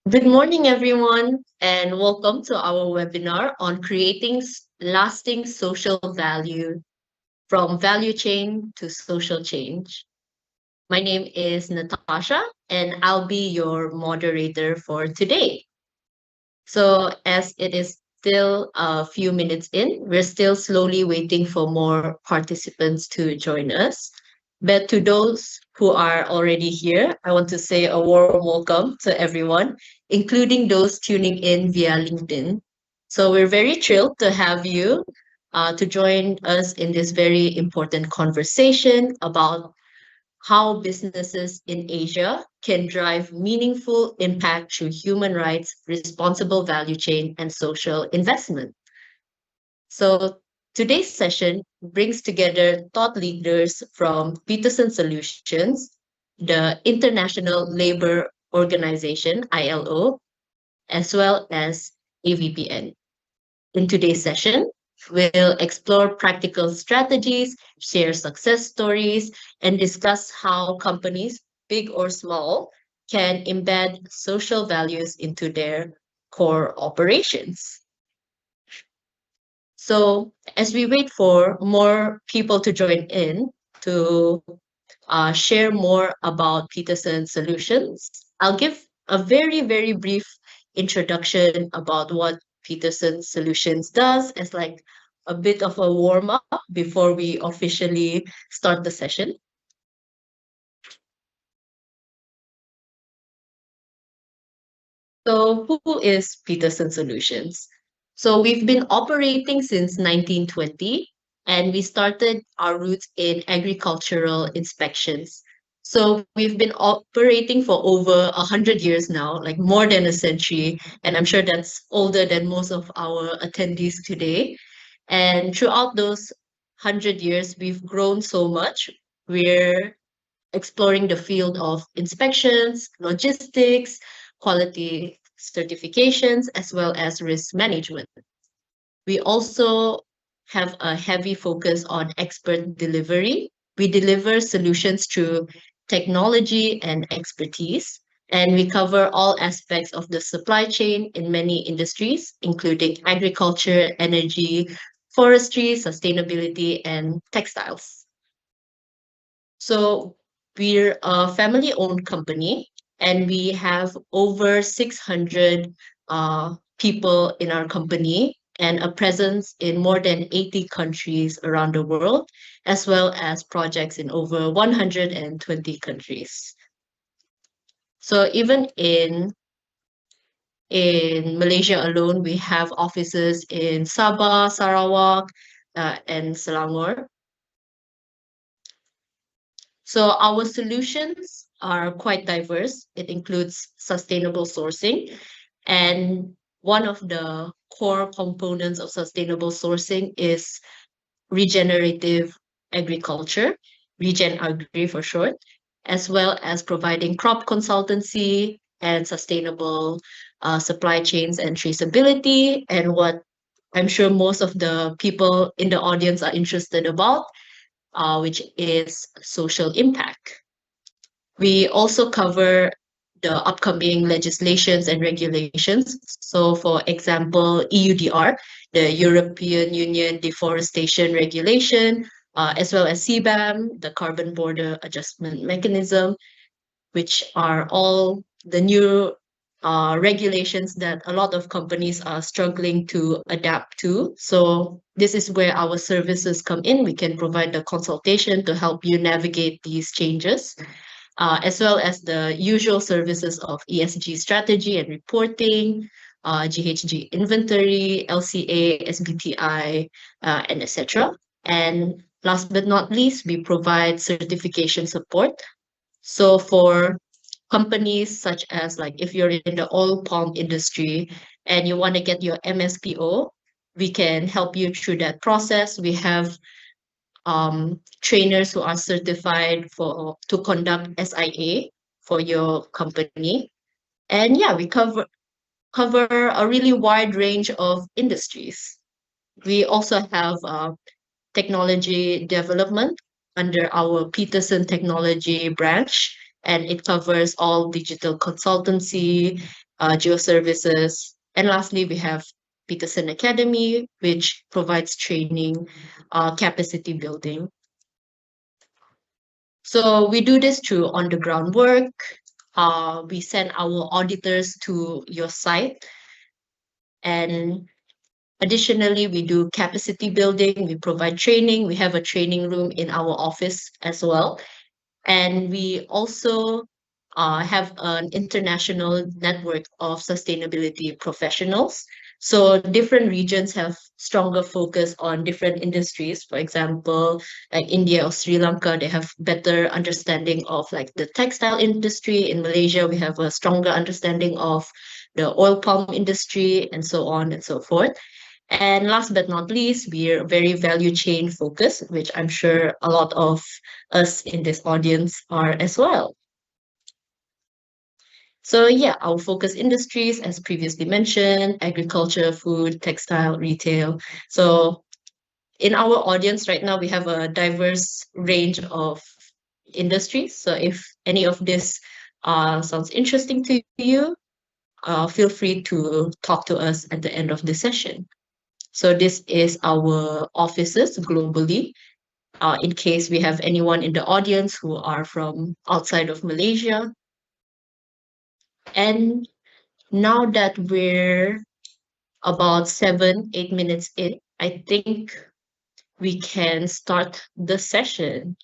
Good morning, everyone, and welcome to our webinar on creating lasting social value from value chain to social change. My name is Natasha, and I'll be your moderator for today. So, as it is still a few minutes in, we're still slowly waiting for more participants to join us. But to those who are already here, I want to say a warm welcome to everyone, including those tuning in via LinkedIn. So, we're very thrilled to have you to join us in this very important conversation about how businesses in Asia can drive meaningful impact through human rights, responsible value chain, and social investment. So, today's session brings together thought leaders from Peterson Solutions, the International Labor Organization, ILO, as well as AVPN. In today's session, we'll explore practical strategies, share success stories, and discuss how companies, big or small, can embed social values into their core operations. So, as we wait for more people to join in to share more about Peterson Solutions, I'll give a very brief introduction about what Peterson Solutions does as like a bit of a warm up before we officially start the session. So, who is Peterson Solutions? So, we've been operating since 1920 and we started our roots in agricultural inspections. So, we've been operating for over 100 years now, like more than a century. And I'm sure that's older than most of our attendees today. And throughout those 100 years, we've grown so much. We're exploring the field of inspections, logistics, quality certifications, as well as risk management. We also have a heavy focus on expert delivery. We deliver solutions through technology and expertise, and we cover all aspects of the supply chain in many industries, including agriculture, energy, forestry, sustainability, and textiles. So we're a family-owned company, and we have over 600 people in our company and a presence in more than 80 countries around the world, as well as projects in over 120 countries. So even in Malaysia alone, we have offices in Sabah, Sarawak, and Selangor. So our solutions are quite diverse. It includes sustainable sourcing. And one of the core components of sustainable sourcing is regenerative agriculture, Regen Agri for short, as well as providing crop consultancy and sustainable supply chains and traceability. And what I'm sure most of the people in the audience are interested about, which is social impact. We also cover the upcoming legislations and regulations. So, for example, EUDR, the European Union Deforestation Regulation, as well as CBAM, the Carbon Border Adjustment Mechanism, which are all the new regulations that a lot of companies are struggling to adapt to. So this is where our services come in. We can provide the consultation to help you navigate these changes, as well as the usual services of ESG strategy and reporting, GHG inventory, LCA, SBTI, and etc. And last but not least, we provide certification support. So for companies such as like if you're in the oil palm industry and you want to get your MSPO, we can help you through that process. We have trainers who are certified for to conduct SIA for your company. And yeah, we cover a really wide range of industries. We also have technology development under our Peterson Technology branch, and it covers all digital consultancy, geoservices. And lastly, we have Peterson Academy, which provides training, capacity building. So we do this through on-the-ground work. We send our auditors to your site. And additionally, we do capacity building. We provide training. We have a training room in our office as well. And we also have an international network of sustainability professionals. So different regions have stronger focus on different industries. For example, like India or Sri Lanka, they have better understanding of like the textile industry. In Malaysia, we have a stronger understanding of the oil palm industry and so on and so forth. And last but not least, we're very value chain focused, which I'm sure a lot of us in this audience are as well. So yeah, our focus industries, as previously mentioned, agriculture, food, textile, retail. So in our audience right now, we have a diverse range of industries. So if any of this sounds interesting to you, feel free to talk to us at the end of the session. So this is our offices globally. In case we have anyone in the audience who are from outside of Malaysia. And now that we're about 7, 8 minutes in, I think we can start the session.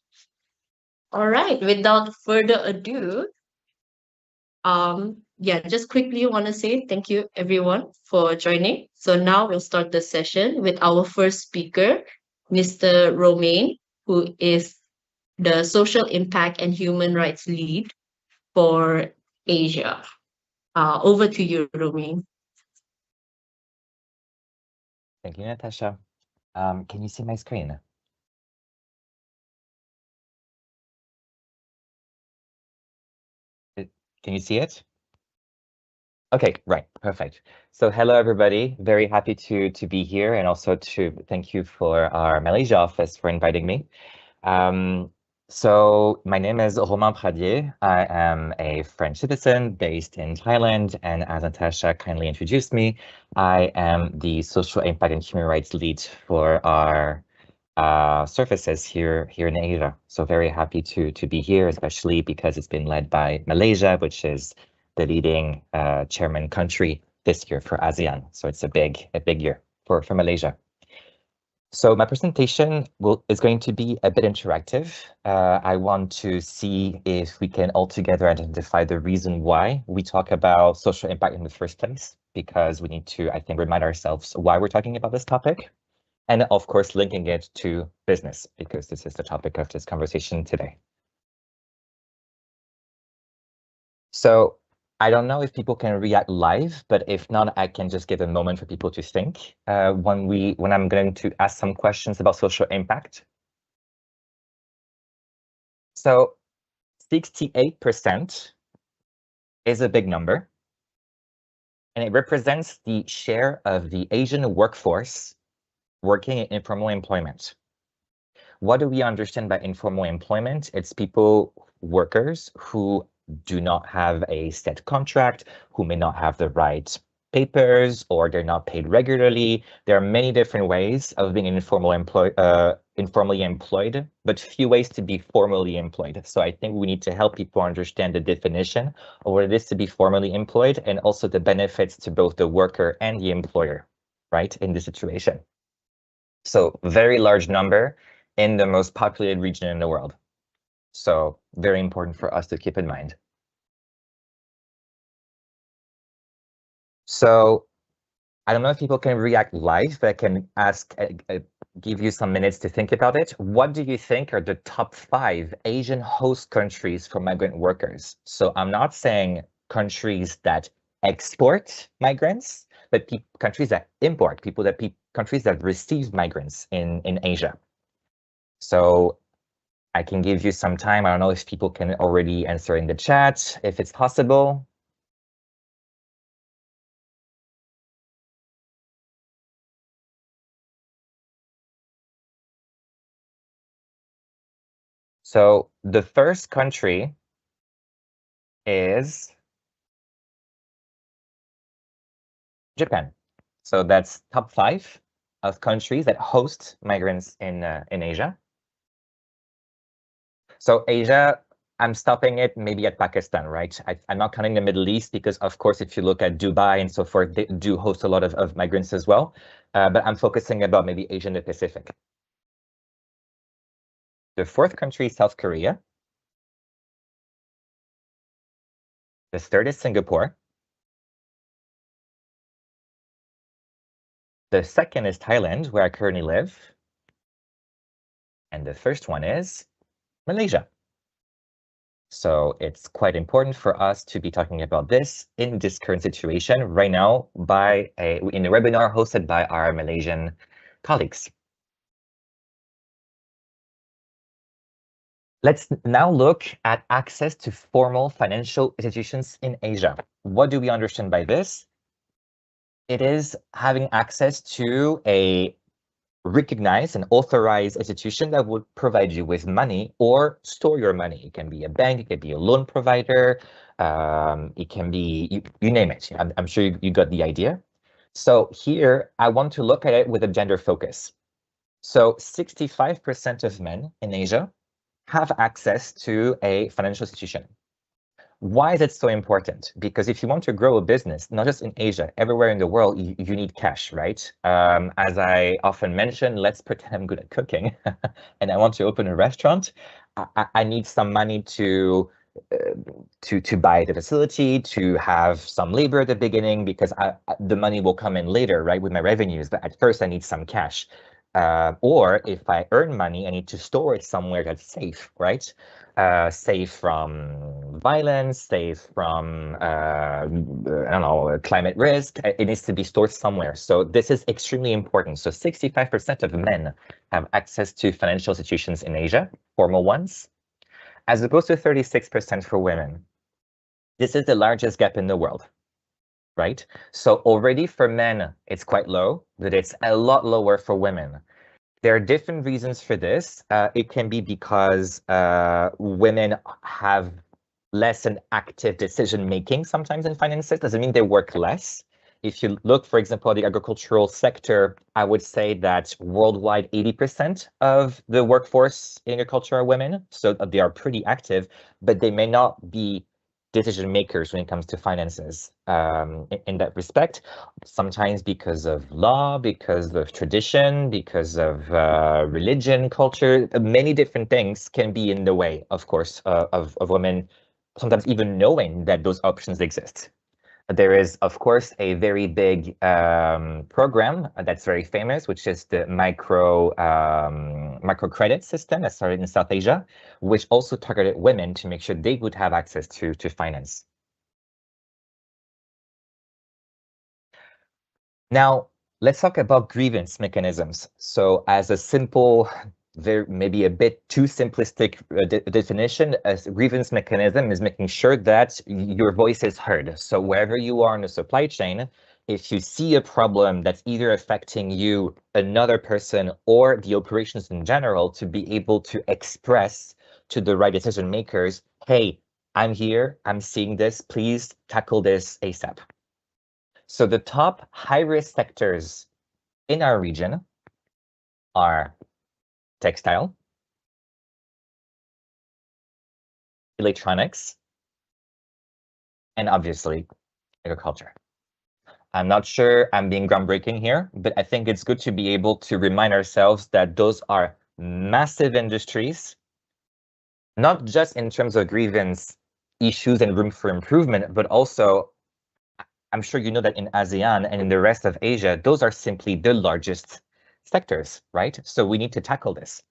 All right, without further ado, yeah, just quickly want to say thank you everyone for joining. So now we'll start the session with our first speaker, Mr. Romain, who is the Social Impact and Human Rights Lead for Asia. Over to you, Romain. Thank you, Natasha. Can you see my screen? Can you see it? Okay, right, perfect. So hello, everybody. Very happy to be here, and also to thank you for our Malaysia office for inviting me. So my name is Romain Pradier. I am a French citizen based in Thailand, and as Natasha kindly introduced me, I am the Social Impact and Human Rights Lead for our services here in Asia. So very happy to be here, especially because it's been led by Malaysia, which is the leading chairman country this year for ASEAN. So it's a big year for Malaysia. So my presentation is going to be a bit interactive. I want to see if we can all together identify the reason why we talk about social impact in the first place, because we need to, I think, remind ourselves why we're talking about this topic. And of course, linking it to business, because this is the topic of this conversation today. So I don't know if people can react live, but if not, I can just give a moment for people to think when I'm going to ask some questions about social impact. So 68% is a big number, and it represents the share of the Asian workforce working in informal employment. What do we understand by informal employment? It's workers who do not have a set contract, who may not have the right papers, or they're not paid regularly. There are many different ways of being informally employed, but few ways to be formally employed. So I think we need to help people understand the definition of what it is to be formally employed, and also the benefits to both the worker and the employer, right, in this situation. So very large number in the most populated region in the world. So very important for us to keep in mind. So I don't know if people can react live, but I can give you some minutes to think about it. What do you think are the top 5 Asian host countries for migrant workers? So I'm not saying countries that export migrants, but countries that import countries that receive migrants in Asia. So I can give you some time. I don't know if people can already answer in the chat, if it's possible. So the first country is Japan. So that's top 5 of countries that host migrants in Asia. So Asia, I'm stopping it maybe at Pakistan, right? I'm not counting the Middle East because, of course, if you look at Dubai and so forth, they do host a lot of migrants as well. But I'm focusing about maybe Asia and the Pacific. The 4th country is South Korea. The 3rd is Singapore. The 2nd is Thailand, where I currently live. And the first one is Malaysia. So it's quite important for us to be talking about this in this current situation right now in a webinar hosted by our Malaysian colleagues. Let's now look at access to formal financial institutions in Asia. What do we understand by this? It is having access to a recognized and authorized institution that would provide you with money or store your money. It can be a bank, it can be a loan provider, it can be, you name it. I'm sure you got the idea. So here, I want to look at it with a gender focus. So 65% of men in Asia have access to a financial institution. Why is it so important? Because if you want to grow a business, not just in Asia, everywhere in the world, you need cash, right? As I often mention, let's pretend I'm good at cooking and I want to open a restaurant. I need some money to buy the facility, to have some labor at the beginning, because the money will come in later, right, with my revenues. But at first, I need some cash. Or if I earn money, I need to store it somewhere that's safe, right? Safe from violence, safe from, I don't know, climate risk. It needs to be stored somewhere. So this is extremely important. So 65% of men have access to financial institutions in Asia, formal ones, as opposed to 36% for women. This is the largest gap in the world, right? So already for men, it's quite low, but it's a lot lower for women. There are different reasons for this. It can be because women have less an active decision-making sometimes in finances. Doesn't mean they work less. If you look, for example, at the agricultural sector, I would say that worldwide 80% of the workforce in agriculture are women. So they are pretty active, but they may not be decision makers when it comes to finances in that respect, sometimes because of law, because of tradition, because of religion, culture, many different things can be in the way, of course, of women, sometimes even knowing that those options exist. There is, of course, a very big program that's very famous, which is the microcredit system that started in South Asia, which also targeted women to make sure they would have access to finance. Now, let's talk about grievance mechanisms. So as a simple, maybe a bit too simplistic definition, a grievance mechanism is making sure that your voice is heard. So wherever you are in the supply chain, if you see a problem that's either affecting you, another person, or the operations in general, to be able to express to the right decision makers, hey, I'm here, I'm seeing this, please tackle this ASAP. So the top high-risk sectors in our region are textile, electronics, and obviously agriculture. I'm not sure I'm being groundbreaking here, but I think it's good to be able to remind ourselves that those are massive industries, not just in terms of grievance issues and room for improvement, but also, I'm sure you know that in ASEAN and in the rest of Asia, those are simply the largest sectors, right? So we need to tackle this.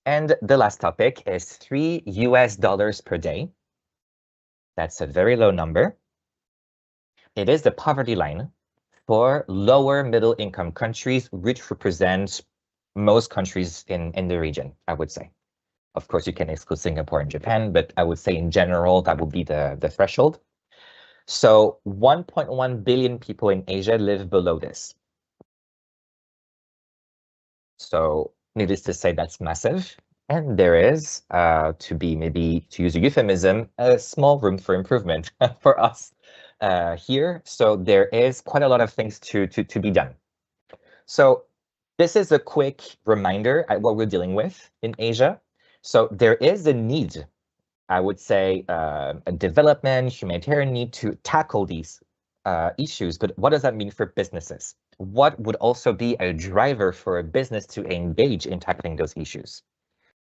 And the last topic is $3 per day. That's a very low number. It is the poverty line for lower middle income countries, which represents most countries in the region, I would say. Of course, you can exclude Singapore and Japan, but I would say in general, that would be the threshold. So 1.1 billion people in Asia live below this. So needless to say, that's massive. And there is, to use a euphemism, a small room for improvement for us here. So there is quite a lot of things to be done. So this is a quick reminder at what we're dealing with in Asia. So there is a need, I would say, a development, humanitarian need to tackle these issues, but what does that mean for businesses? What would also be a driver for a business to engage in tackling those issues?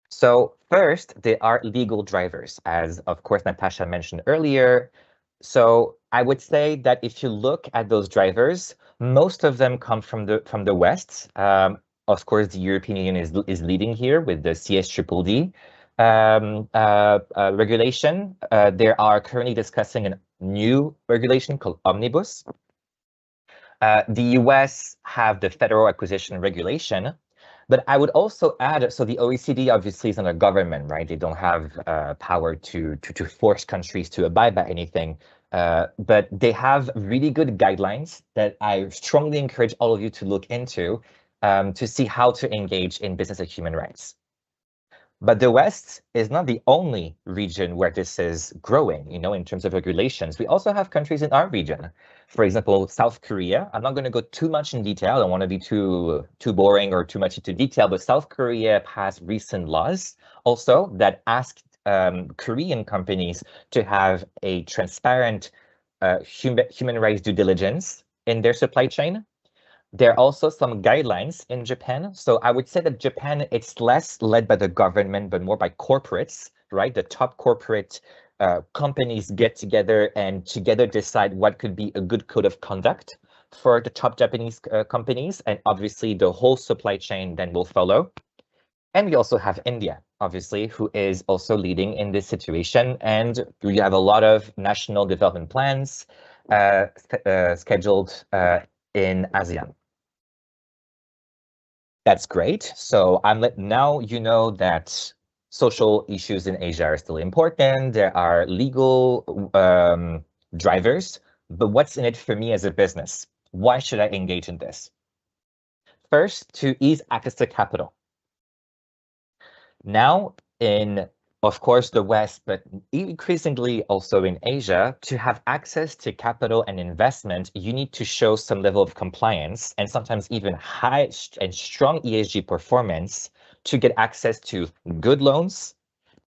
So first, there are legal drivers, as of course Natasha mentioned earlier. So I would say that if you look at those drivers, most of them come from the West. Of course, the European Union is leading here with the CSDDD regulation. They are currently discussing a new regulation called Omnibus. The US have the Federal Acquisition Regulation, but I would also add, so the OECD obviously is not a government, right? They don't have power to force countries to abide by anything, but they have really good guidelines that I strongly encourage all of you to look into to see how to engage in business and human rights. But the West is not the only region where this is growing, in terms of regulations. We also have countries in our region. For example, South Korea. I'm not going to go too much in detail. I don't want to be too boring or too much into detail, but South Korea passed recent laws also that asked Korean companies to have a transparent human rights due diligence in their supply chain. There are also some guidelines in Japan. So I would say that Japan, it's less led by the government, but more by corporates, right? The top corporate companies get together and together decide what could be a good code of conduct for the top Japanese companies. And obviously the whole supply chain then will follow. And we also have India, obviously, who is also leading in this situation. And we have a lot of national development plans scheduled in ASEAN. That's great. So now you know that social issues in Asia are still important. There are legal drivers, but what's in it for me as a business? Why should I engage in this? First, to ease access to capital. Now in, of course, the West, but increasingly also in Asia, to have access to capital and investment, you need to show some level of compliance and sometimes even high and strong ESG performance to get access to good loans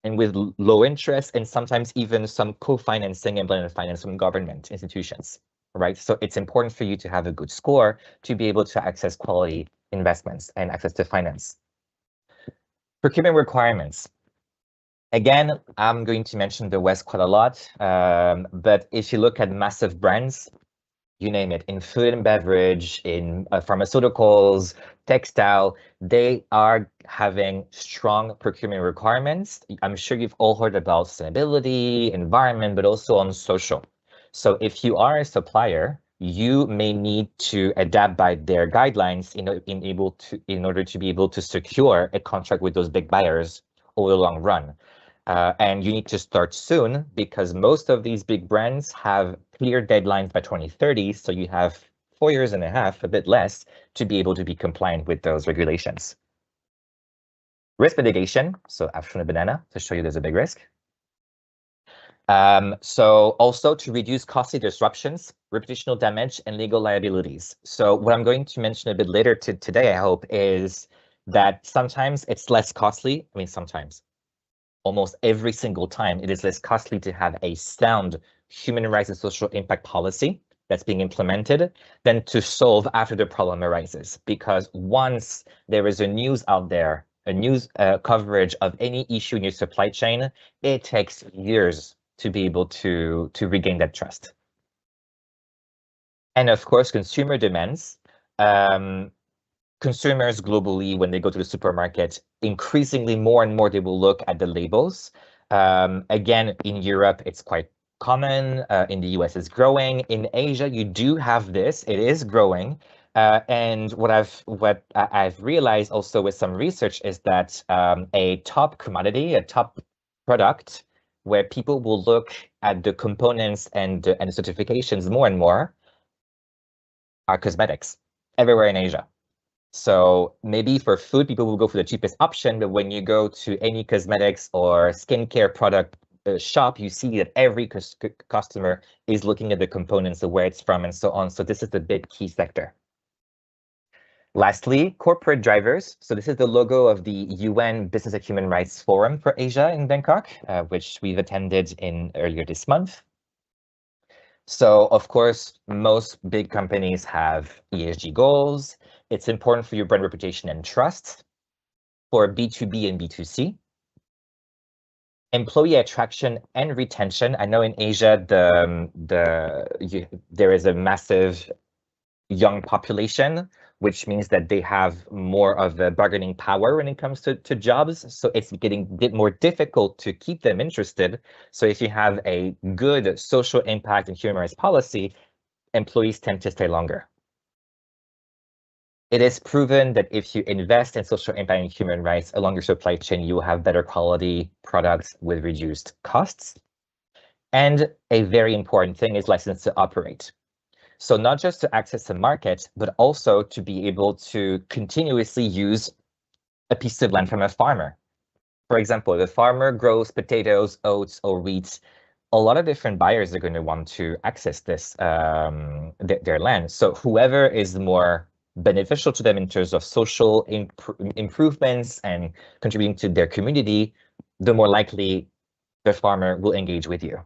and with low interest and sometimes even some co-financing and blended finance from government institutions, right? So it's important for you to have a good score to be able to access quality investments and access to finance. Procurement requirements. Again, I'm going to mention the West quite a lot, but if you look at massive brands, you name it, in food and beverage, in pharmaceuticals, textile, they are having strong procurement requirements. I'm sure you've all heard about sustainability, environment, but also on social. So if you are a supplier, you may need to adapt by their guidelines in order to be able to secure a contract with those big buyers over the long run. And you need to start soon because most of these big brands have clear deadlines by 2030. So you have 4.5 years, a bit less, to be able to be compliant with those regulations. Risk mitigation. So I've shown a banana to show you there's a big risk. So also to reduce costly disruptions, reputational damage, and legal liabilities. So what I'm going to mention a bit later today, I hope, is that sometimes it's less costly. I mean, sometimes, almost every single time, it is less costly to have a sound human rights and social impact policy that's being implemented than to solve after the problem arises. Because once there is a news out there, a news coverage of any issue in your supply chain, it takes years to be able to regain that trust. And of course, consumer demands. Consumers globally, when they go to the supermarket, increasingly more and more, they will look at the labels. Again, in Europe, it's quite common. In the US, it's growing. In Asia, you do have this. It is growing. And what I've realized also with some research is that a top commodity, a top product, where people will look at the components and the certifications more and more, are cosmetics everywhere in Asia. So maybe for food, people will go for the cheapest option, but when you go to any cosmetics or skincare product shop, you see that every customer is looking at the components, of where it's from, and so on. So this is the big key sector. Lastly, corporate drivers. So this is the logo of the UN Business and Human Rights Forum for Asia in Bangkok, which we've attended earlier this month. So of course, most big companies have ESG goals. It's important for your brand reputation and trust. For B2B and B2C. Employee attraction and retention. I know in Asia, there is a massive young population, which means that they have more of the bargaining power when it comes to jobs. So it's getting a bit more difficult to keep them interested. So if you have a good social impact and human rights policy, employees tend to stay longer. It is proven that if you invest in social impact and human rights along your supply chain, you will have better quality products with reduced costs. And a very important thing is license to operate. So not just to access the market, but also to be able to continuously use a piece of land from a farmer. For example, if a farmer grows potatoes, oats, or wheat, a lot of different buyers are going to want to access this their land. So whoever is more beneficial to them in terms of social improvements and contributing to their community, the more likely the farmer will engage with you.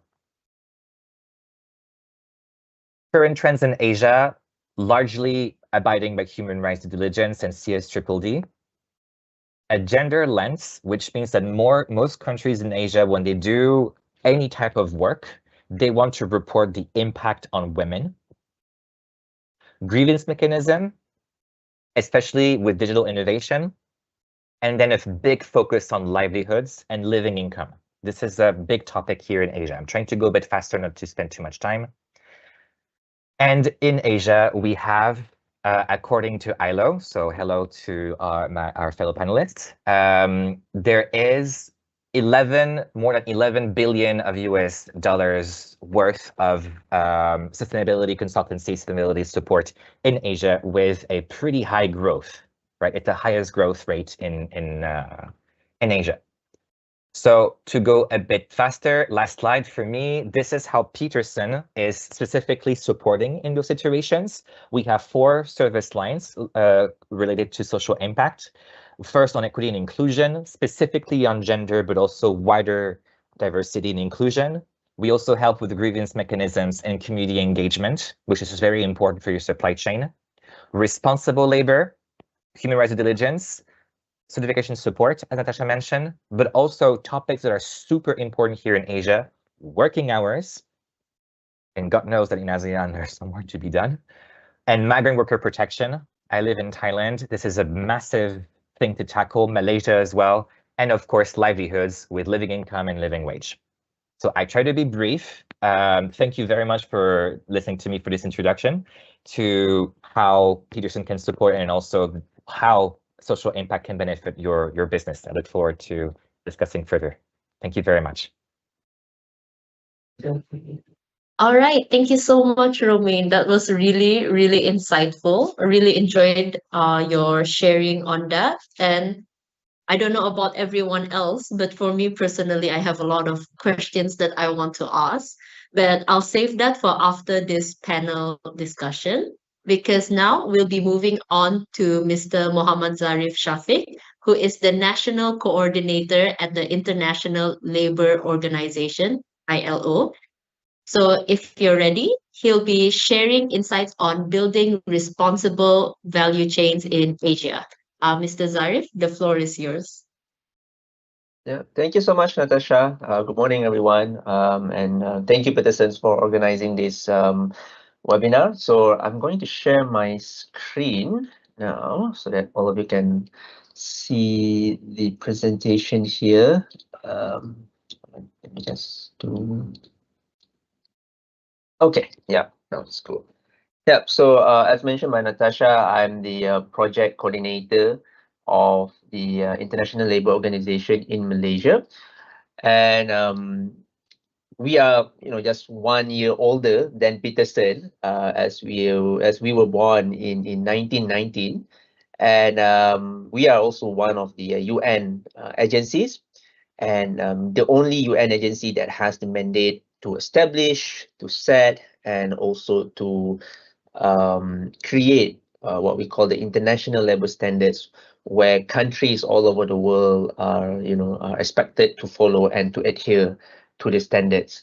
Current trends in Asia, largely abiding by human rights due diligence and CSDDD. A gender lens, which means that most countries in Asia, when they do any type of work, they want to report the impact on women. Grievance mechanism, especially with digital innovation, and then a big focus on livelihoods and living income. This is a big topic here in Asia. I'm trying to go a bit faster, not to spend too much time. And in Asia, we have, according to ILO, so hello to our fellow panelists, there is more than 11 billion of US dollars worth of sustainability consultancy, sustainability support in Asia, with a pretty high growth, right? It's the highest growth rate in Asia. So to go a bit faster, last slide for me, this is how Peterson is specifically supporting in those situations. We have 4 service lines related to social impact. First, on equity and inclusion, specifically on gender, but also wider diversity and inclusion. We also help with the grievance mechanisms and community engagement, which is very important for your supply chain. Responsible labor, human rights due diligence, certification support, as Natasha mentioned, but also topics that are super important here in Asia, working hours, and God knows that in ASEAN there's some work to be done, and migrant worker protection. I live in Thailand. This is a massive thing to tackle, Malaysia as well, and of course, livelihoods with living income and living wage. So I try to be brief. Thank you very much for listening to me for this introduction to how Peterson can support and also how social impact can benefit your business. I look forward to discussing further. Thank you very much. All right, thank you so much, Romain. That was really, really insightful. I really enjoyed your sharing on that. And I don't know about everyone else, but for me personally, I have a lot of questions that I want to ask, but I'll save that for after this panel discussion, because now we'll be moving on to Mr. Muhammad Zarif Shafiq, who is the National Coordinator at the International Labour Organization, ILO. So if you're ready, he'll be sharing insights on building responsible value chains in Asia. Mr. Zarif, the floor is yours. Yeah, thank you so much, Natasha. Good morning, everyone. And thank you, Petersons, for organizing this webinar. So I'm going to share my screen now so that all of you can see the presentation here. Let me just do. Okay, yeah, that's cool. Yep, so as mentioned by Natasha, I'm the project coordinator of the International Labour Organization in Malaysia. And we are, just 1 year older than Peterson, as we were born in 1919. And we are also one of the UN agencies. and the only UN agency that has the mandate to establish, to set, and also to create what we call the international labor standards, where countries all over the world are, are expected to follow and to adhere to the standards.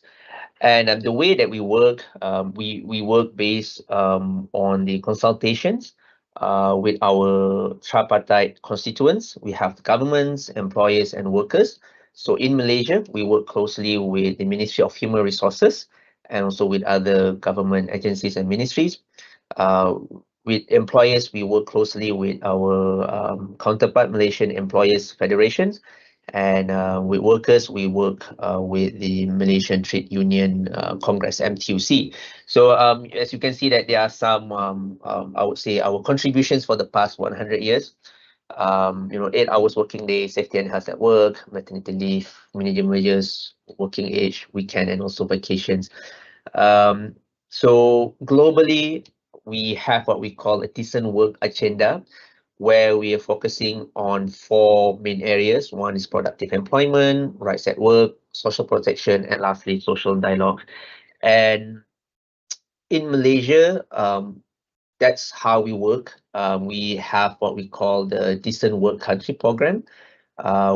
And the way that we work, we work based on the consultations with our tripartite constituents. We have governments, employers, and workers. So in Malaysia, we work closely with the Ministry of Human Resources and also with other government agencies and ministries. With employers, we work closely with our counterpart Malaysian Employers Federations, and with workers, we work with the Malaysian Trade Union Congress, MTUC. So as you can see that there are some, I would say, our contributions for the past 100 years. 8 hours working day, safety and health at work, maternity leave, minimum wages, working age, weekend, and also vacations. So globally, we have what we call a decent work agenda, where we are focusing on 4 main areas. One is productive employment, rights at work, social protection, and lastly, social dialogue. And in Malaysia, that's how we work. We have what we call the Decent Work Country Program,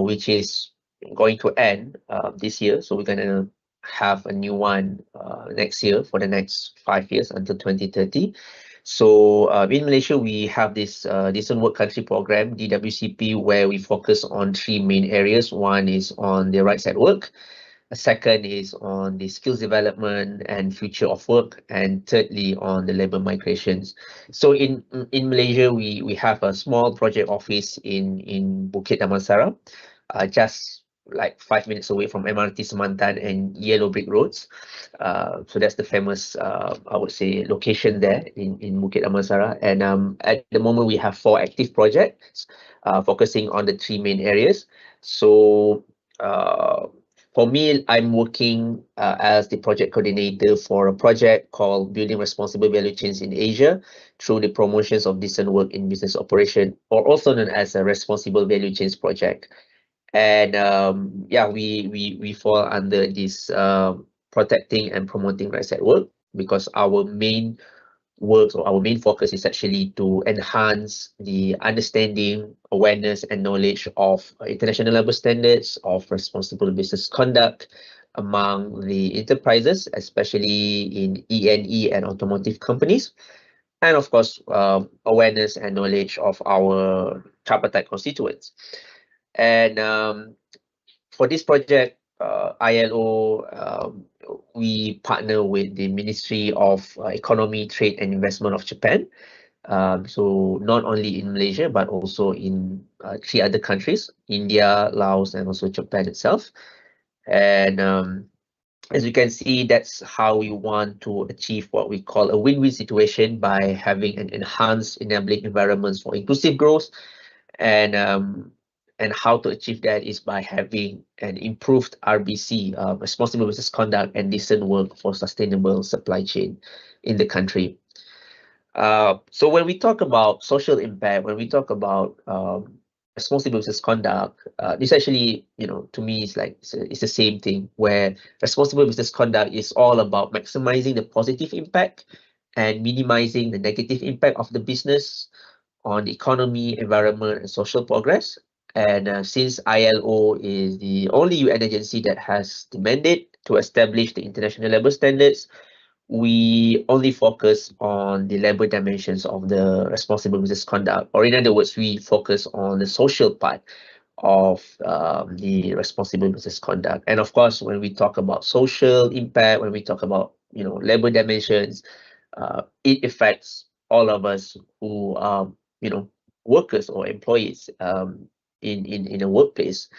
which is going to end this year. So we're going to have a new one next year for the next 5 years until 2030. So in Malaysia, we have this Decent Work Country Program, DWCP, where we focus on 3 main areas. One is on the rights at work. A second is on the skills development and future of work, and thirdly on the labor migrations. So in Malaysia, we have a small project office in Bukit Damansara, just like 5 minutes away from MRT Semantan and Yellow Brick Roads. So that's the famous, I would say, location there in Bukit Damansara. And at the moment, we have 4 active projects focusing on the 3 main areas. So for me, I'm working as the project coordinator for a project called Building Responsible Value Chains in Asia through the promotions of decent work in business operation, or also known as a Responsible Value Chains project. And yeah, we fall under this protecting and promoting rights at work, because our main work or our main focus is actually to enhance the understanding, awareness, and knowledge of international labor standards, of responsible business conduct among the enterprises, especially in E&E and automotive companies, and of course, awareness and knowledge of our tripartite constituents. And for this project, ILO, we partner with the Ministry of Economy, Trade and Investment of Japan. So not only in Malaysia, but also in 3 other countries, India, Laos, and also Japan itself. And as you can see, that's how we want to achieve what we call a win-win situation by having an enhanced enabling environments for inclusive growth. And how to achieve that is by having an improved RBC, responsible business conduct, and decent work for sustainable supply chain in the country. So when we talk about social impact, when we talk about responsible business conduct, this actually, to me, is like it's the same thing, where responsible business conduct is all about maximizing the positive impact and minimizing the negative impact of the business on the economy, environment, and social progress. And since ILO is the only UN agency that has the mandate to establish the international labor standards, we only focus on the labor dimensions of the responsible business conduct, or in other words, we focus on the social part of the responsible business conduct. And of course, when we talk about social impact, when we talk about labor dimensions, it affects all of us who are workers or employees in a workplace.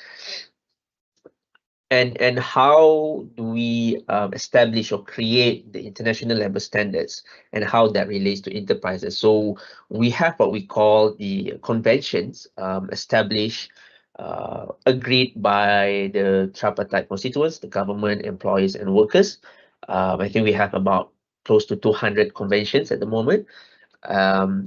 And how do we establish or create the international labor standards, and how that relates to enterprises? So we have what we call the conventions established, agreed by the tripartite constituents, the government, employees, and workers. I think we have about close to 200 conventions at the moment.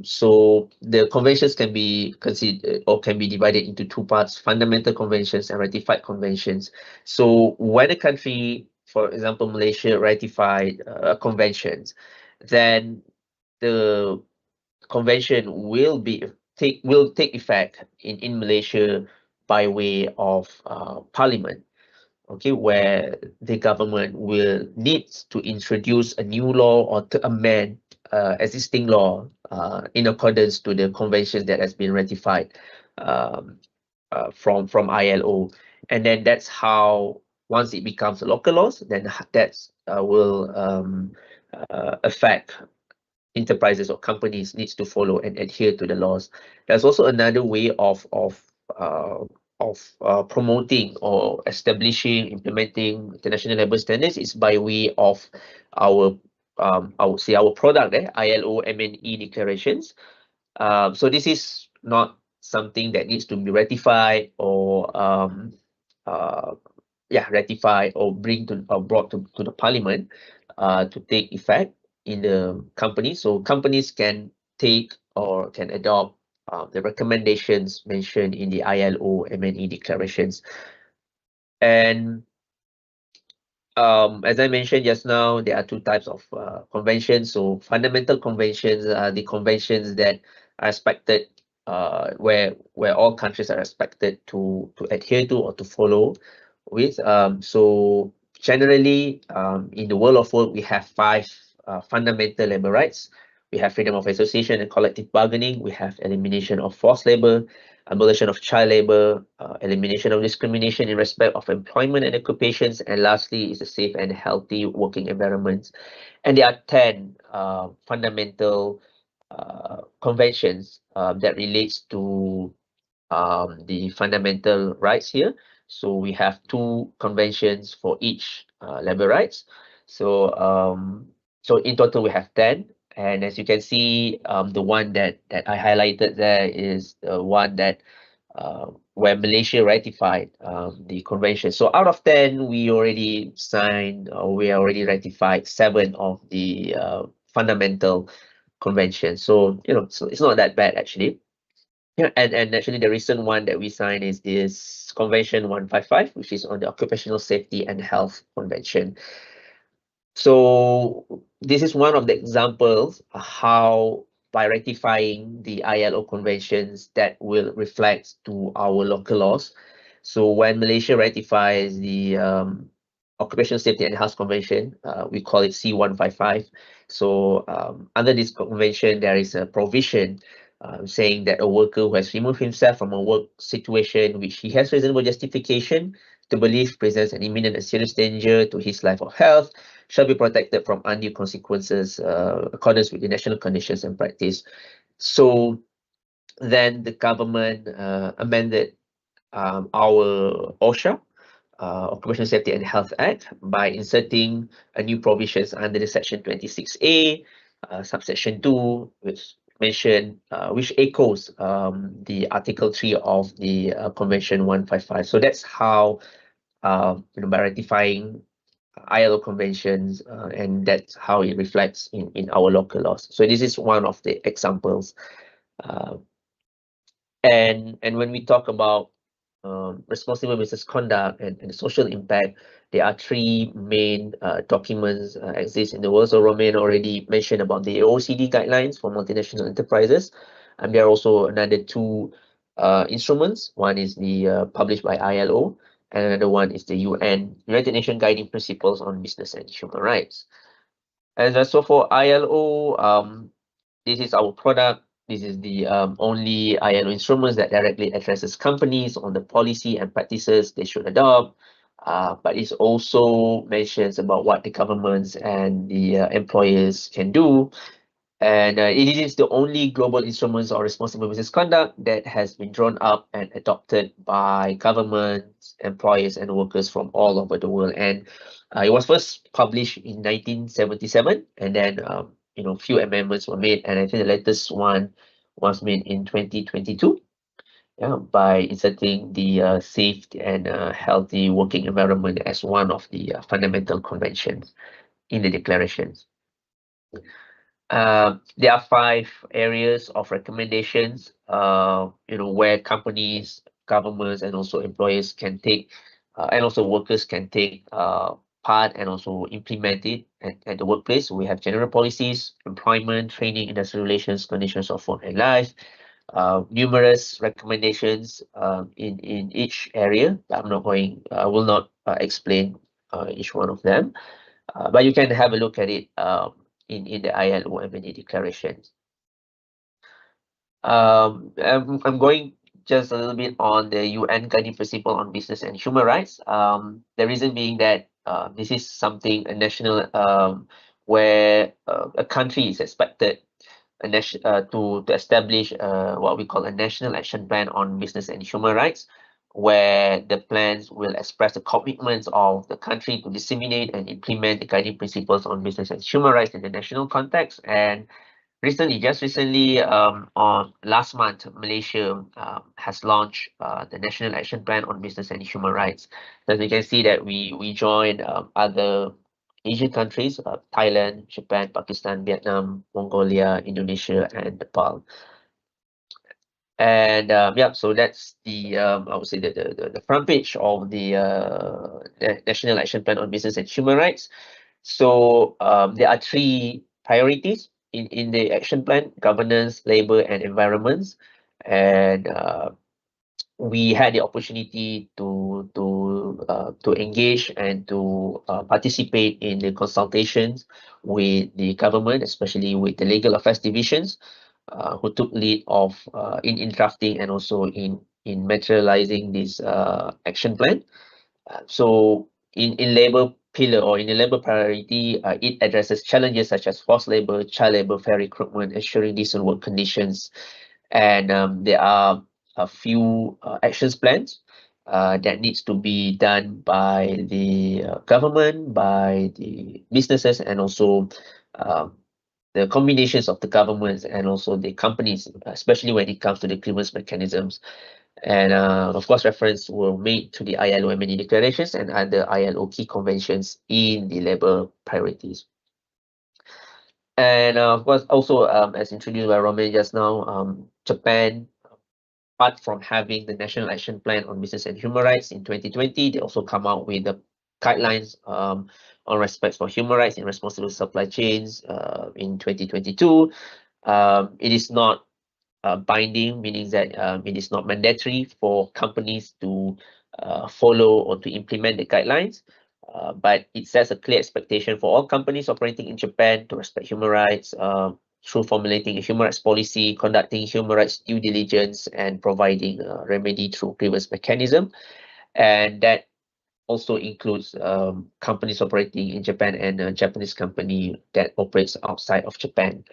So the conventions can be considered or can be divided into two parts: fundamental conventions and ratified conventions. So when a country, for example, Malaysia, ratified conventions, then the convention will take effect in Malaysia by way of parliament. Okay, where the government will need to introduce a new law or to amend existing law in accordance to the convention that has been ratified from ILO, and then that's how, once it becomes a local laws, then that's will affect enterprises or companies needs to follow and adhere to the laws. There's also another way of promoting or establishing, implementing international labor standards is by way of our I would say our product, ILO MNE declarations. So this is not something that needs to be ratified or ratified or brought to the parliament to take effect in the company. So companies can take or can adopt the recommendations mentioned in the ILO MNE declarations. And as I mentioned just now, there are two types of conventions. So fundamental conventions are the conventions that are expected where all countries are expected to adhere to or to follow with. So generally, in the world of work, we have 5 fundamental labor rights. We have freedom of association and collective bargaining. We have elimination of forced labor, abolition of child labor, elimination of discrimination in respect of employment and occupations, and lastly is a safe and healthy working environment. And there are 10 fundamental conventions that relates to the fundamental rights here. So we have 2 conventions for each labor rights. So so in total we have 10. And as you can see, the one that I highlighted there is the one that where Malaysia ratified the convention. So out of 10, we already signed or we already ratified 7 of the fundamental conventions. So so it's not that bad actually. Yeah, and actually the recent one that we signed is this Convention 155, which is on the Occupational Safety and Health Convention. So this is one of the examples of how by ratifying the ILO conventions that will reflect to our local laws. So when Malaysia ratifies the Occupational Safety and Health Convention, we call it C155. So under this convention, there is a provision saying that a worker who has removed himself from a work situation which he has reasonable justification to believe presents an imminent and serious danger to his life or health shall be protected from undue consequences accordance with the national conditions and practice. So then the government amended our OSHA, Occupational Safety and Health Act, by inserting a new provisions under the Section 26A, subsection 2, which which echoes the Article 3 of the Convention 155. So that's how, by ratifying ILO conventions, and that's how it reflects in our local laws. So this is one of the examples. And when we talk about responsible business conduct and social impact, there are 3 main documents exist in the world. So Romain already mentioned about the OECD guidelines for multinational enterprises, and there are also another 2 instruments. One is the published by ILO, and another one is the United Nations Guiding Principles on Business and Human Rights. And so for ILO, this is our product. This is the only ILO instruments that directly addresses companies on the policy and practices they should adopt. But it also mentions about what the governments and the employers can do. And it is the only global instruments on responsible business conduct that has been drawn up and adopted by governments, employers, and workers from all over the world. And it was first published in 1977, and then few amendments were made, and I think the latest one was made in 2022. By inserting the safe and healthy working environment as one of the fundamental conventions in the declarations. There are 5 areas of recommendations, where companies, governments, and also employers can take, and also workers can take part and also implement it at the workplace. We have general policies, employment, training, industrial relations, conditions of work and life, numerous recommendations in each area. I will not explain each one of them, but you can have a look at it in the ILO M&A declarations. I'm going just a little bit on the UN Guiding Principle on Business and Human Rights. The reason being that this is something a national where a country is expected to establish what we call a national action plan on business and human rights, where the plans will express the commitments of the country to disseminate and implement the guiding principles on business and human rights in the national context. And just recently, on last month, Malaysia has launched the National Action Plan on Business and Human Rights. So as you can see that we joined other Asian countries, Thailand, Japan, Pakistan, Vietnam, Mongolia, Indonesia, and Nepal. And yeah, so that's the I would say the front page of the National Action Plan on Business and Human Rights. So there are 3 priorities in the action plan: governance, labor, and environments. And we had the opportunity to engage and to participate in the consultations with the government, especially with the legal affairs divisions, who took lead of in drafting and also in materializing this action plan. So in labor pillar, or in the labor priority, it addresses challenges such as forced labor, child labor, fair recruitment, ensuring decent work conditions. And there are a few actions plans that needs to be done by the government, by the businesses, and also the combinations of the governments and also the companies, especially when it comes to the grievance mechanisms. And of course, reference were made to the ILO M&A declarations and other ILO key conventions in the labor priorities. And of course, also as introduced by Romain just now, Japan, apart from having the National Action Plan on Business and Human Rights in 2020, they also come out with the guidelines on respect for human rights in responsible supply chains in 2022. It is not binding, meaning that it is not mandatory for companies to follow or to implement the guidelines, but it sets a clear expectation for all companies operating in Japan to respect human rights through formulating a human rights policy, conducting human rights due diligence, and providing a remedy through grievance mechanism. And that also includes companies operating in Japan and a Japanese company that operates outside of Japan.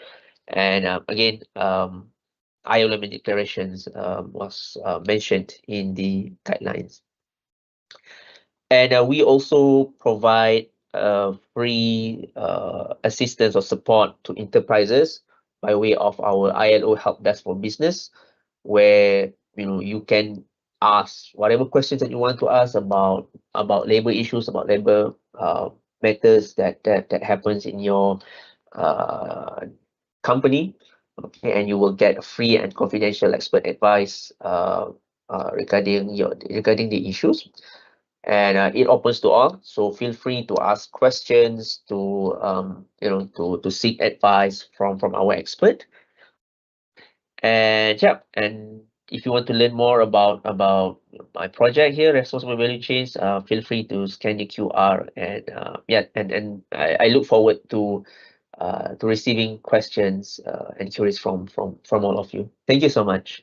And again, ILO declarations was mentioned in the guidelines. And we also provide free assistance or support to enterprises by way of our ILO help desk for business, where you can ask whatever questions that you want to ask about labor issues, about labor matters that happens in your company. Okay, and you will get free and confidential expert advice regarding the issues. And it opens to all, so feel free to ask questions, to to seek advice from our expert. And yeah, and if you want to learn more about my project here, Responsible Value Chains, feel free to scan the QR. And yeah, and I look forward to receiving questions and queries from all of you. Thank you so much.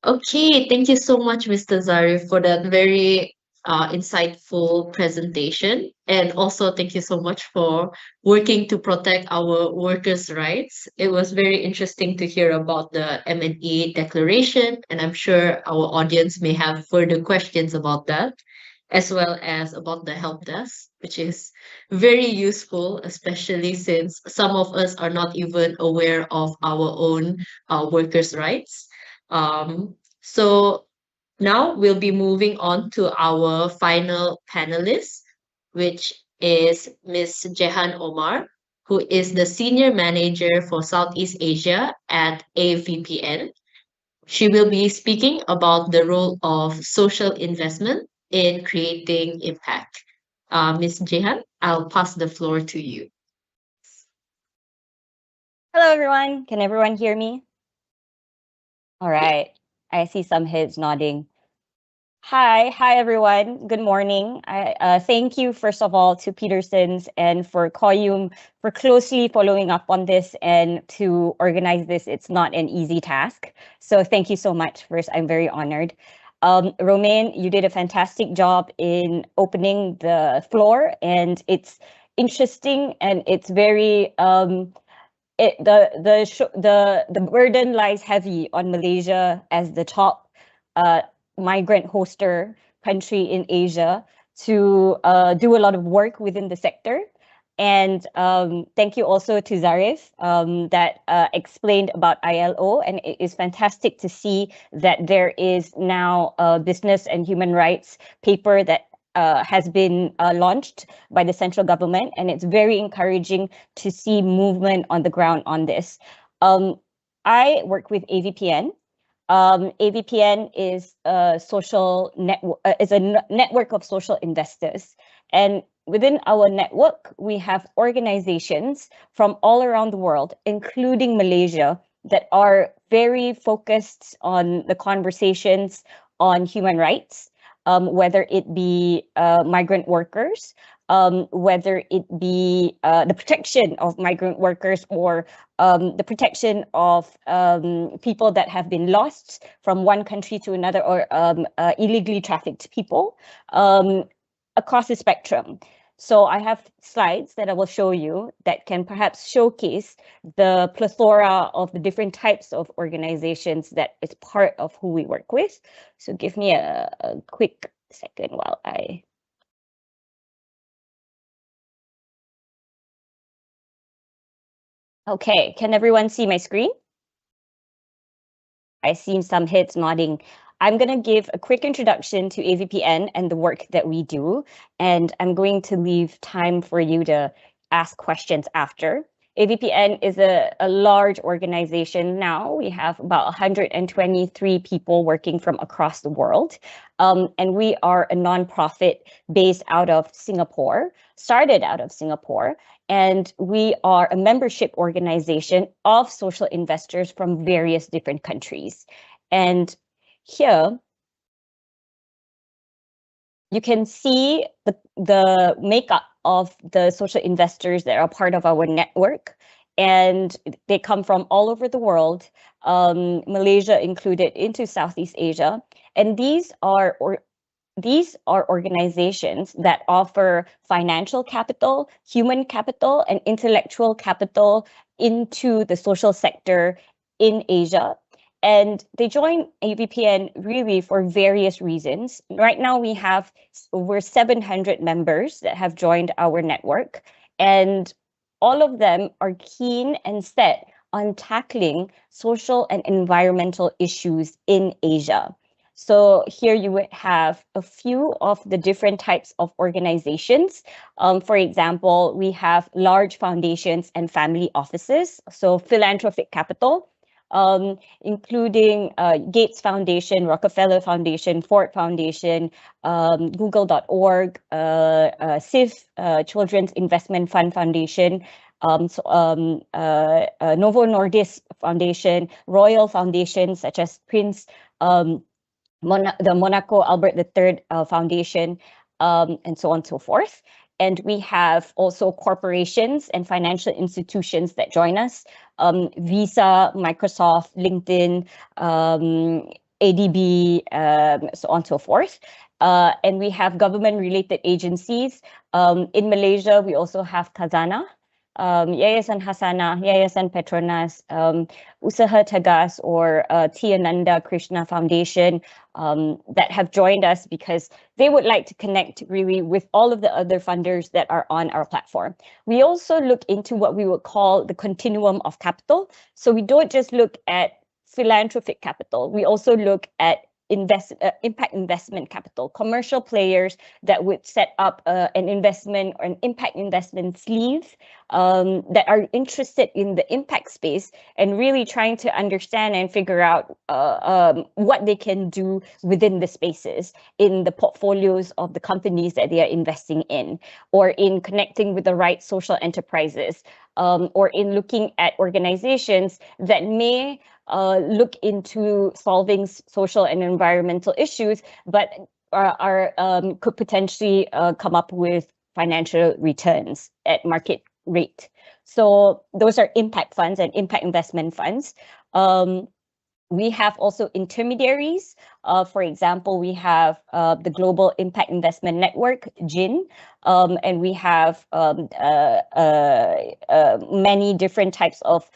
Okay, thank you so much, Mr. Zarif, for that very insightful presentation. And also thank you so much for working to protect our workers' rights. It was very interesting to hear about the M&A declaration, and I'm sure our audience may have further questions about that, as well as about the help desk, which is very useful, especially since some of us are not even aware of our own workers' rights. So now we'll be moving on to our final panelist, which is Ms. Jehan Omar, who is the Senior Manager for Southeast Asia at AVPN. She will be speaking about the role of social investment in creating impact. Ms. Jehan, I'll pass the floor to you. Hello, everyone. Can everyone hear me? All right. I see some heads nodding. Hi, everyone. Good morning. I thank you, first of all, to Peterson's and for Koyum for closely following up on this and to organize this. It's not an easy task. So thank you so much. First, I'm very honored. Romain, you did a fantastic job in opening the floor, and it's interesting and it's very the burden lies heavy on Malaysia as the top migrant hoster country in Asia to do a lot of work within the sector. And thank you also to Zarif that explained about ILO. And it is fantastic to see that there is now a business and human rights paper that has been launched by the central government, and it's very encouraging to see movement on the ground on this. I work with AVPN. AVPN is a social network, network of social investors, and within our network, we have organizations from all around the world, including Malaysia, that are very focused on the conversations on human rights. Whether it be migrant workers, whether it be the protection of migrant workers or the protection of people that have been lost from one country to another or illegally trafficked people across the spectrum. So I have slides that I will show you that can perhaps showcase the plethora of the different types of organizations that is part of who we work with. So give me a quick second while I... Okay, can everyone see my screen? I see some heads nodding. I'm going to give a quick introduction to AVPN and the work that we do, and I'm going to leave time for you to ask questions after. AVPN is a large organization now. We have about 123 people working from across the world, and we are a nonprofit based out of Singapore, started out of Singapore, and we are a membership organization of social investors from various different countries. And here, you can see the makeup of the social investors that are part of our network, and they come from all over the world, Malaysia included into Southeast Asia. And these are organizations that offer financial capital, human capital, and intellectual capital into the social sector in Asia. And they join AVPN really for various reasons. Right now, we have over 700 members that have joined our network, and all of them are keen and set on tackling social and environmental issues in Asia. So here you would have a few of the different types of organizations. For example, we have large foundations and family offices, so philanthropic capital, including Gates Foundation, Rockefeller Foundation, Ford Foundation, Google.org, CIF, Children's Investment Fund Foundation, Novo Nordisk Foundation, Royal Foundations such as Prince, the Monaco Albert III Foundation, and so on and so forth. And we have also corporations and financial institutions that join us, Visa, Microsoft, LinkedIn, ADB, so on and so forth. And we have government-related agencies. In Malaysia, we also have Khazanah, Yayasan Hasanah, Yayasan Petronas, Usaha Tegas, or T. Ananda Krishna Foundation that have joined us because they would like to connect really with all of the other funders that are on our platform. We also look into what we would call the continuum of capital. So we don't just look at philanthropic capital. We also look at impact investment capital, commercial players that would set up an investment or an impact investment sleeve that are interested in the impact space and really trying to understand and figure out what they can do within the spaces in the portfolios of the companies that they are investing in, or in connecting with the right social enterprises, or in looking at organizations that may look into solving social and environmental issues, but could potentially come up with financial returns at market rate. So those are impact funds and impact investment funds. We have also intermediaries. For example, we have the Global Impact Investment Network, GIN, and we have many different types of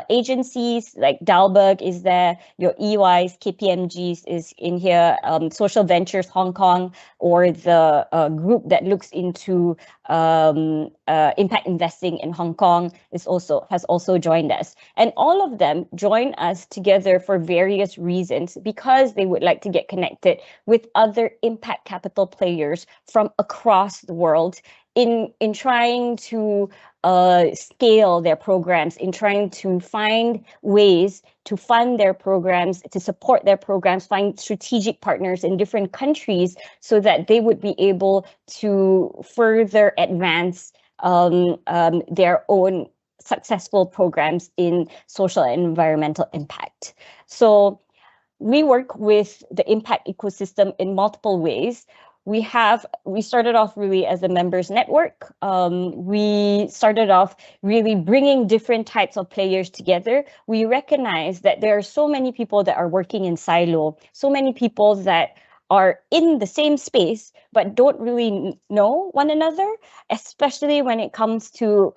agencies, like Dalberg is there, your EYs, KPMGs is in here, Social Ventures Hong Kong, or the group that looks into impact investing in Hong Kong has also joined us. And all of them join us together for various reasons, because they would like to get connected with other impact capital players from across the world in trying to scale their programs, in trying to find ways to fund their programs, to support their programs, find strategic partners in different countries so that they would be able to further advance their own successful programs in social and environmental impact. So we work with the impact ecosystem in multiple ways. We started off really as a members network. We started off really bringing different types of players together. We recognize that there are so many people that are working in silo, so many people that are in the same space but don't really know one another, especially when it comes to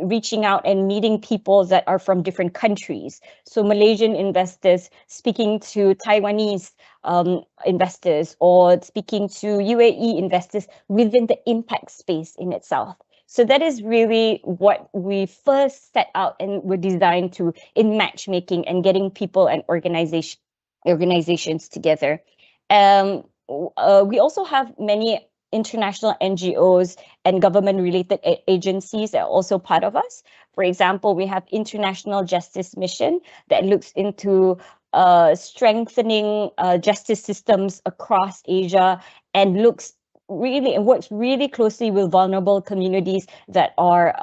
reaching out and meeting people that are from different countries. So Malaysian investors speaking to Taiwanese investors, or speaking to UAE investors within the impact space in itself. So that is really what we first set out and were designed to in matchmaking and getting people and organizations together. We also have many international NGOs and government-related agencies that are also part of us. For example, we have International Justice Mission that looks into strengthening justice systems across Asia and works really closely with vulnerable communities that are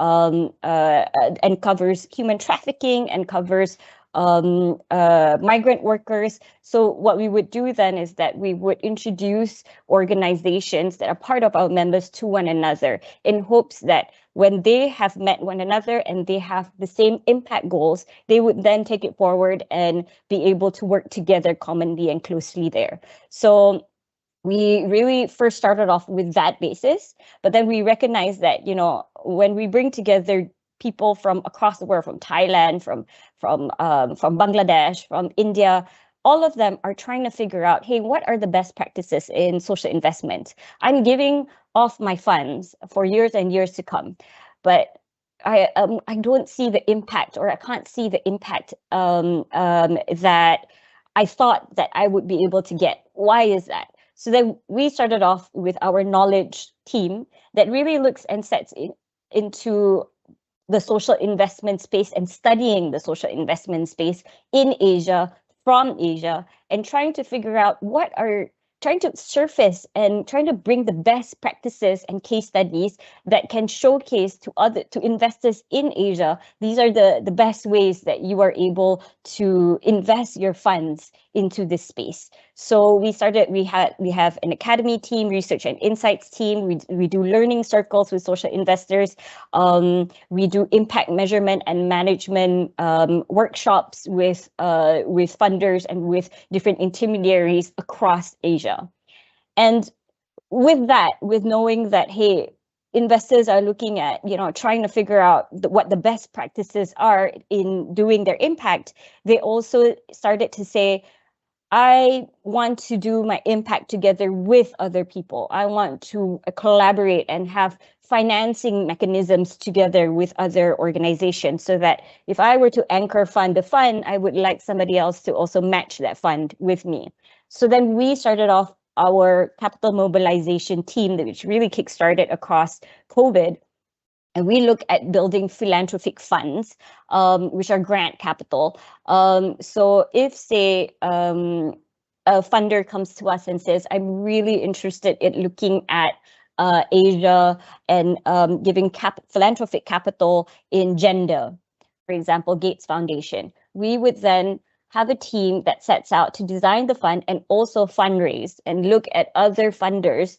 and covers human trafficking and covers migrant workers. So what we would do then is that we would introduce organizations that are part of our members to one another, in hopes that when they have met one another and they have the same impact goals, they would then take it forward and be able to work together commonly and closely there. So we really first started off with that basis, but then we recognize that, when we bring together people from across the world, from Thailand, from Bangladesh, from India, all of them are trying to figure out, hey, what are the best practices in social investment? I'm giving off my funds for years and years to come, but I don't see the impact, or I can't see the impact that I thought that I would be able to get. Why is that? So then we started off with our knowledge team that really looks and sets into the social investment space and studying the social investment space in Asia, from Asia, and trying to figure out trying to surface and trying to bring the best practices and case studies that can showcase to investors in Asia. These are the best ways that you are able to invest your funds into this space. So we have an academy team, research and insights team. We do learning circles with social investors. We do impact measurement and management workshops with funders and with different intermediaries across Asia. And with knowing that, hey, investors are looking at, trying to figure out what the best practices are in doing their impact, they also started to say, I want to do my impact together with other people. I want to collaborate and have financing mechanisms together with other organizations, so that if I were to anchor fund the fund, I would like somebody else to also match that fund with me. So then we started off our capital mobilization team, which really kickstarted across COVID. And we look at building philanthropic funds, which are grant capital. So if, say, a funder comes to us and says, I'm really interested in looking at Asia and giving philanthropic capital in gender, for example, Gates Foundation, we would then have a team that sets out to design the fund and also fundraise and look at other funders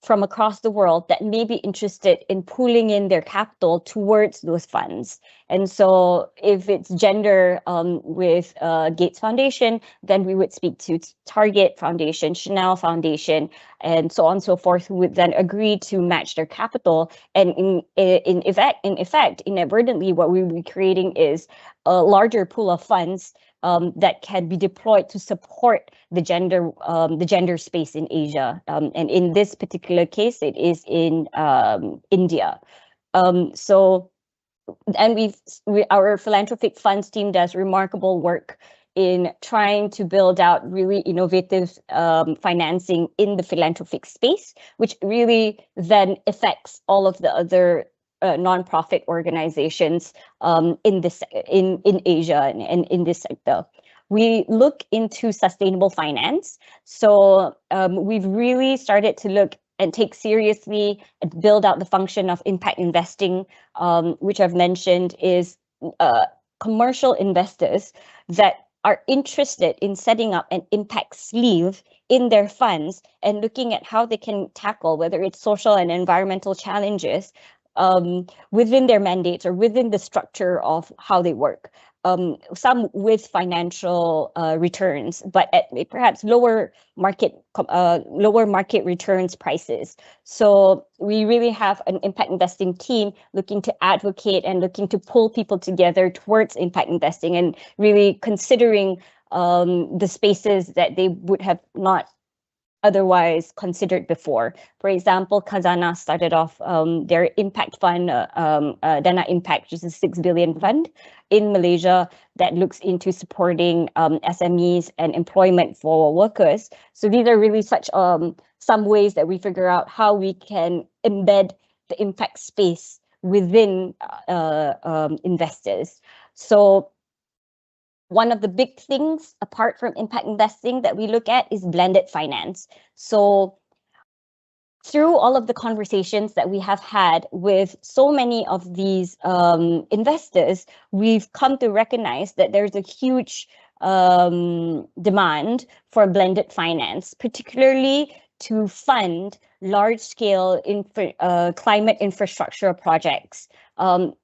from across the world that may be interested in pooling in their capital towards those funds. And so if it's gender with Gates Foundation, then we would speak to Target Foundation, Chanel Foundation, and so on and so forth, who would then agree to match their capital. And in effect, inadvertently, what we will be creating is a larger pool of funds that can be deployed to support the gender space in Asia. And in this particular case, it is in India. Our philanthropic funds team does remarkable work in trying to build out really innovative financing in the philanthropic space, which really then affects all of the other nonprofit organizations in Asia and in this sector. We look into sustainable finance. So we've really started to look and take seriously and build out the function of impact investing, which I've mentioned is commercial investors that are interested in setting up an impact sleeve in their funds and looking at how they can tackle, whether it's social and environmental challenges, within their mandates or within the structure of how they work. Some with financial returns, but at perhaps lower market returns prices. So we really have an impact investing team looking to advocate and looking to pull people together towards impact investing and really considering the spaces that they would have not otherwise considered before. For example, Khazanah started off their impact fund, Dana Impact, which is a 6 billion fund in Malaysia that looks into supporting SMEs and employment for workers. So these are really such some ways that we figure out how we can embed the impact space within investors. So one of the big things, apart from impact investing, that we look at is blended finance. So through all of the conversations that we have had with so many of these investors, we've come to recognize that there's a huge demand for blended finance, particularly to fund large-scale climate infrastructure projects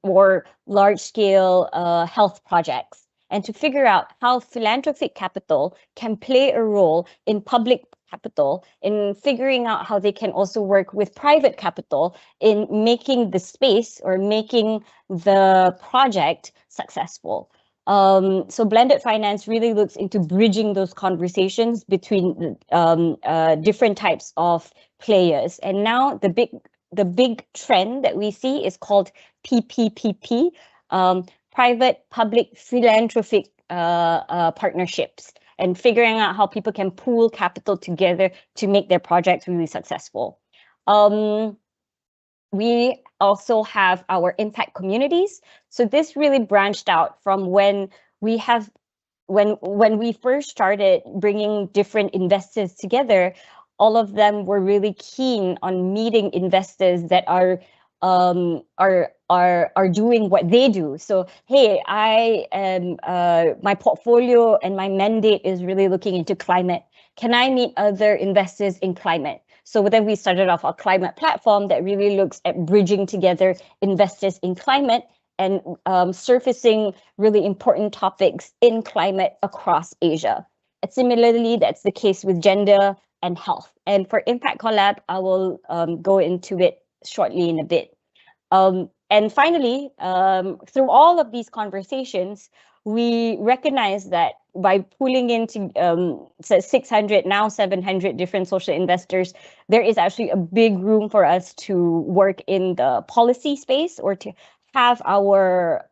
or large-scale health projects, and to figure out how philanthropic capital can play a role in public capital, in figuring out how they can also work with private capital in making the space or making the project successful. So blended finance really looks into bridging those conversations between different types of players. And now the big trend that we see is called PPPP, private-public philanthropic partnerships, and figuring out how people can pool capital together to make their projects really successful. We also have our impact communities. So this really branched out from when we first started bringing different investors together. All of them were really keen on meeting investors that are doing what they do. So, hey, I am my portfolio and my mandate is really looking into climate. Can I meet other investors in climate? So then we started off a climate platform that really looks at bridging together investors in climate and surfacing really important topics in climate across Asia. And similarly, that's the case with gender and health. And for Impact Collab, I will go into it shortly in a bit. And finally, through all of these conversations, we recognize that by pulling into 600, now 700 different social investors, there is actually a big room for us to work in the policy space, or to have our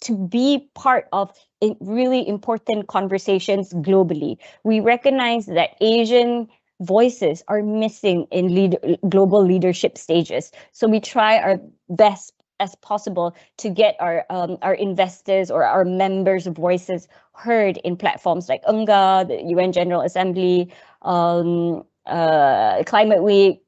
to be part of really important conversations globally. We recognize that Asian voices are missing in global leadership stages. So we try our best as possible to get our investors or our members' voices heard in platforms like UNGA, the UN General Assembly, Climate Week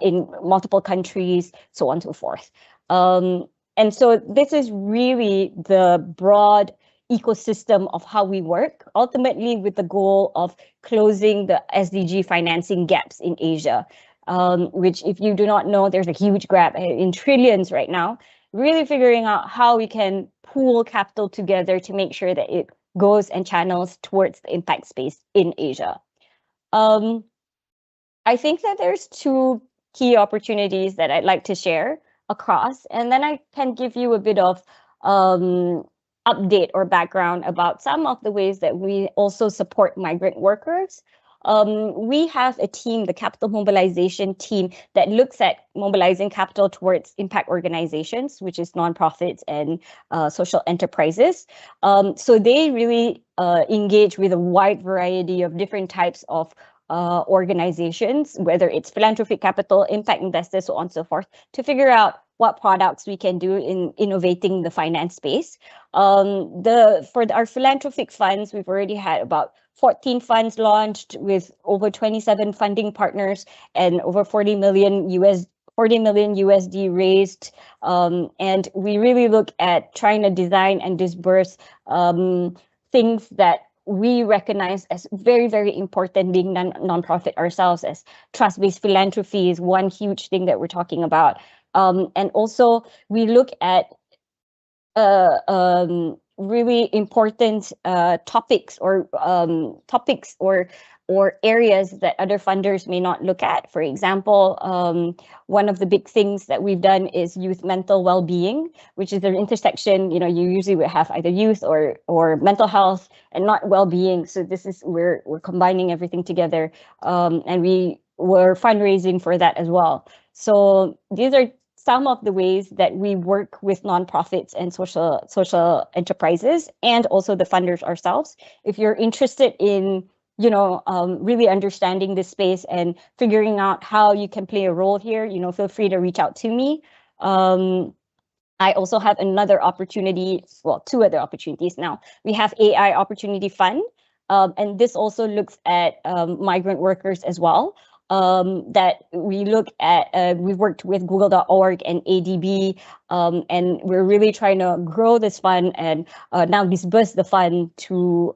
in multiple countries, so on and so forth. And so this is really the broad ecosystem of how we work, ultimately with the goal of closing the SDG financing gaps in Asia, which, if you do not know, there's a huge gap in trillions right now, really figuring out how we can pool capital together to make sure that it goes and channels towards the impact space in Asia. I think that there's two key opportunities that I'd like to share across, and then I can give you a bit of update or background about some of the ways that we also support migrant workers. We have a team, the capital mobilization team, that looks at mobilizing capital towards impact organizations, which is nonprofits and social enterprises. So they really engage with a wide variety of different types of organizations, whether it's philanthropic capital, impact investors, so on and so forth, to figure out what products we can do in innovating the finance space. For our philanthropic funds, we've already had about 14 funds launched with over 27 funding partners and over 40 million USD raised. And we really look at trying to design and disburse things that we recognize as very, very important, being nonprofit ourselves, as trust-based philanthropy is one huge thing that we're talking about. And also we look at really important topics or areas that other funders may not look at. For example, one of the big things that we've done is youth mental well-being, which is an intersection. You usually would have either youth or mental health and not well-being. So this is where we're combining everything together, and we were fundraising for that as well. So these are some of the ways that we work with nonprofits and social enterprises, and also the funders ourselves. If you're interested in really understanding this space and figuring out how you can play a role here, feel free to reach out to me. I also have another opportunity, well, two other opportunities now. We have AI Opportunity Fund, and this also looks at migrant workers as well. That we look at, we've worked with Google.org and ADB, and we're really trying to grow this fund and now disburse the fund to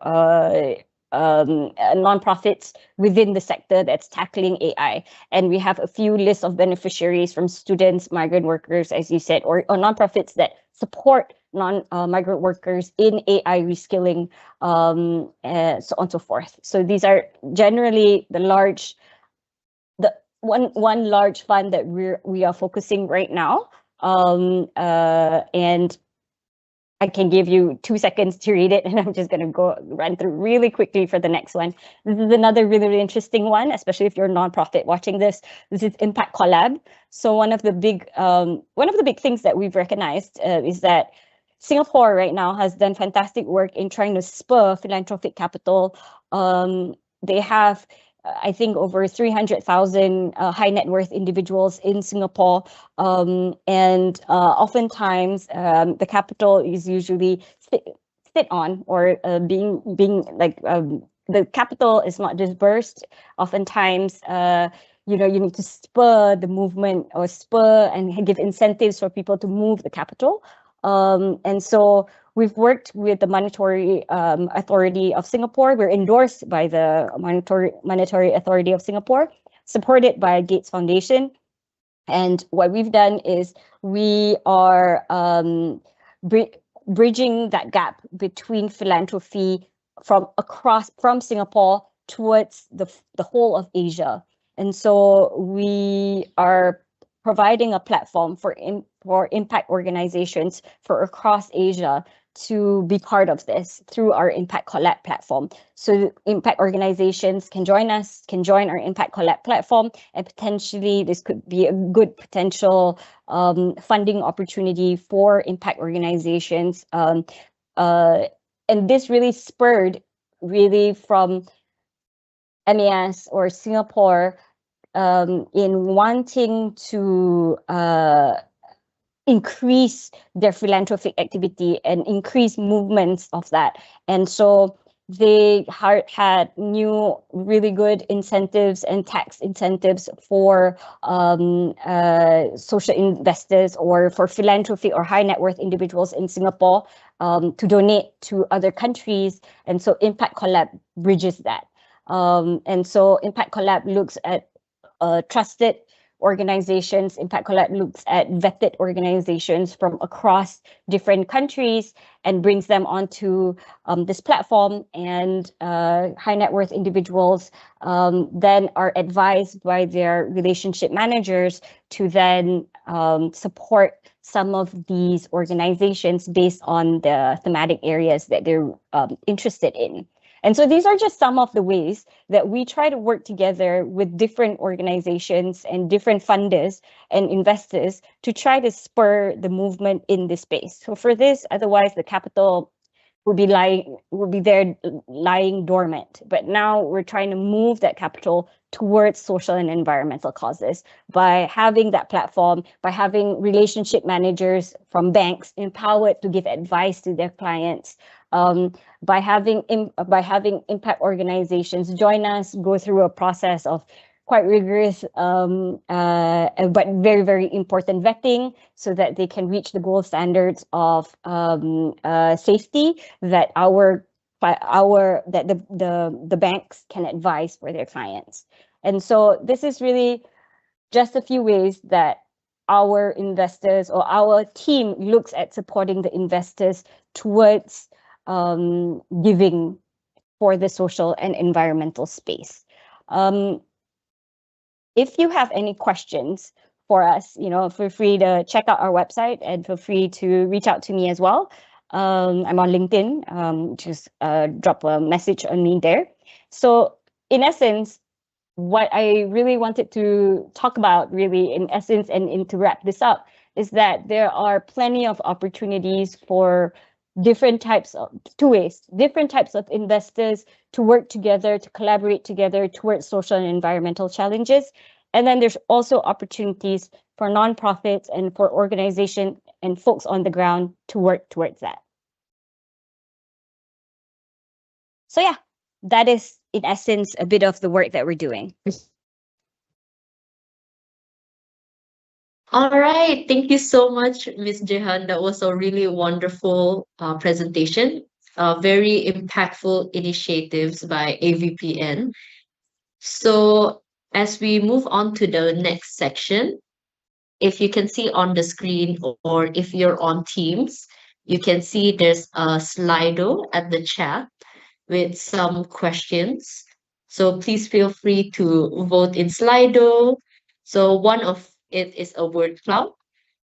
nonprofits within the sector that's tackling AI. And we have a few lists of beneficiaries from students, migrant workers, as you said, or nonprofits that support migrant workers in AI reskilling, so on and so forth. So these are generally one large fund that we are focusing right now, and I can give you 2 seconds to read it, and I'm just going to run through really quickly for the next one. This is another really, really interesting one, especially if you're a nonprofit watching this. This is Impact Collab. So one of the big things that we've recognized is that Singapore right now has done fantastic work in trying to spur philanthropic capital. They have, I think, over 300,000 high net worth individuals in Singapore, and oftentimes the capital is usually sit on, or being like the capital is not disbursed. Oftentimes, you need to spur the movement, or spur and give incentives for people to move the capital. And so we've worked with the Monetary Authority of Singapore. We're endorsed by the Monetary Authority of Singapore, supported by Gates Foundation. And what we've done is we are bridging that gap between philanthropy from Singapore towards the whole of Asia. And so we are providing a platform for impact organizations for across Asia to be part of this through our Impact Collab platform. So impact organizations can join us, can join our Impact Collab platform, and potentially this could be a good potential funding opportunity for impact organizations. And this really spurred from MAS or Singapore in wanting to increase their philanthropic activity and increase movements of that. And so they had new really good incentives and tax incentives for social investors or for philanthropy or high net worth individuals in Singapore to donate to other countries. And so Impact Collab bridges that. And so Impact Collab looks at trusted organizations. Impact Collab looks at vetted organizations from across different countries and brings them onto this platform. And high net worth individuals then are advised by their relationship managers to then support some of these organizations based on the thematic areas that they're interested in. And so these are just some of the ways that we try to work together with different organizations and different funders and investors to try to spur the movement in this space. So for this, otherwise the capital will be lying dormant. But now we're trying to move that capital towards social and environmental causes by having that platform, by having relationship managers from banks empowered to give advice to their clients, by having impact organizations join us, go through a process of quite rigorous but very, very important vetting so that they can reach the gold standards of safety that the banks can advise for their clients. And so this is really just a few ways that our investors or our team looks at supporting the investors towards giving for the social and environmental space. If you have any questions for us, feel free to check out our website and feel free to reach out to me as well. I'm on LinkedIn, just drop a message on me there. So in essence, what I really wanted to talk about really in essence and to wrap this up is that there are plenty of opportunities for different types of investors to work together, to collaborate together towards social and environmental challenges. And then there's also opportunities for nonprofits and for organizations and folks on the ground to work towards that. So yeah, that is in essence a bit of the work that we're doing. All right, thank you so much, Ms. Jehan. That was a really wonderful presentation. Very impactful initiatives by AVPN. So as we move on to the next section, if you can see on the screen or if you're on Teams, you can see there's a Slido at the chat with some questions. So please feel free to vote in Slido. So one of it is a word cloud.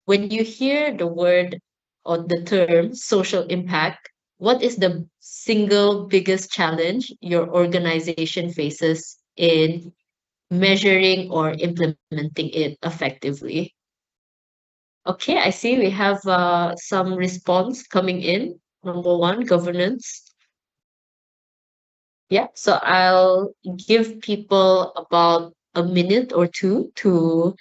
When you hear the word or the term social impact, what is the single biggest challenge your organization faces in measuring or implementing it effectively? Okay, I see we have some response coming in. Number one, governance. Yeah, so I'll give people about a minute or two to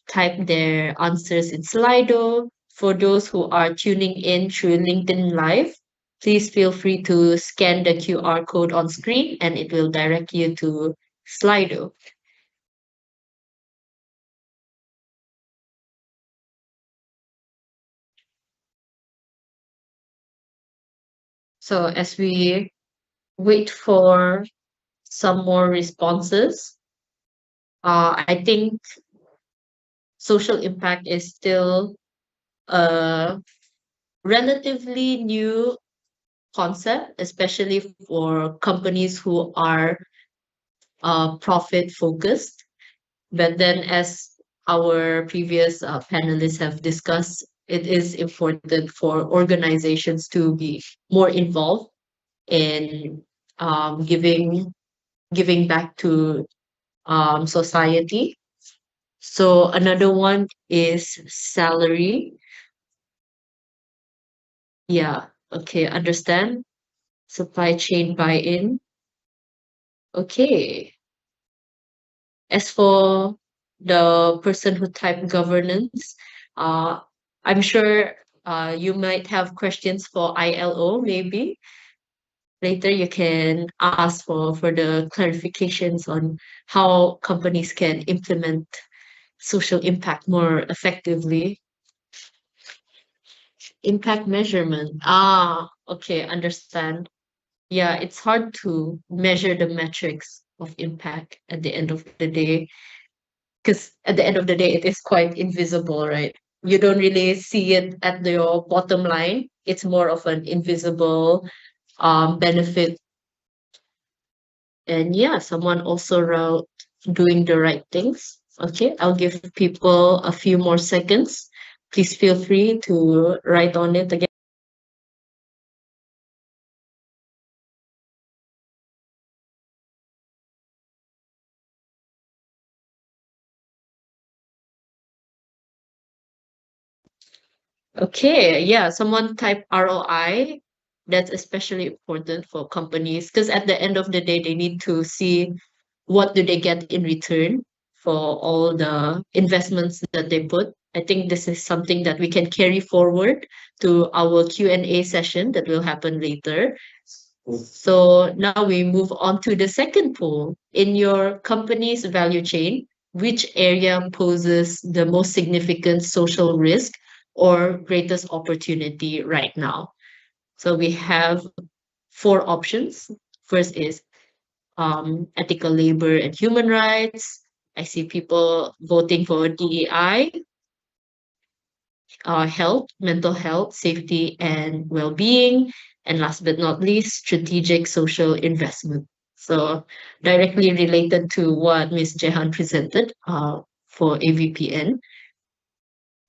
type their answers in Slido. For those who are tuning in through LinkedIn Live, please feel free to scan the QR code on screen and it will direct you to Slido. So as we wait for some more responses, I think social impact is still a relatively new concept, especially for companies who are profit focused. But then as our previous panelists have discussed, it is important for organizations to be more involved in giving back to society. So another one is salary. Yeah, okay, understand. Supply chain buy-in. Okay. As for the person who typed governance, uh, I'm sure you might have questions for ILO, maybe. Later you can ask for the clarifications on how companies can implement social impact more effectively. Impact measurement. Okay, understand. Yeah, it's hard to measure the metrics of impact at the end of the day, because at the end of the day, it is quite invisible, right? You don't really see it at your bottom line. It's more of an invisible benefit. And yeah, someone also wrote doing the right things. Okay, I'll give people a few more seconds. Please feel free to write on it again. Okay, yeah, someone type ROI. That's especially important for companies because at the end of the day, they need to see what do they get in return for all the investments that they put. I think this is something that we can carry forward to our Q&A session that will happen later. So now we move on to the second poll. In your company's value chain, which area poses the most significant social risk or greatest opportunity right now? So we have 4 options. First is ethical labor and human rights. I see people voting for DEI, health, mental health, safety, and well-being, and last but not least, strategic social investment. So directly related to what Ms. Jehan presented for AVPN.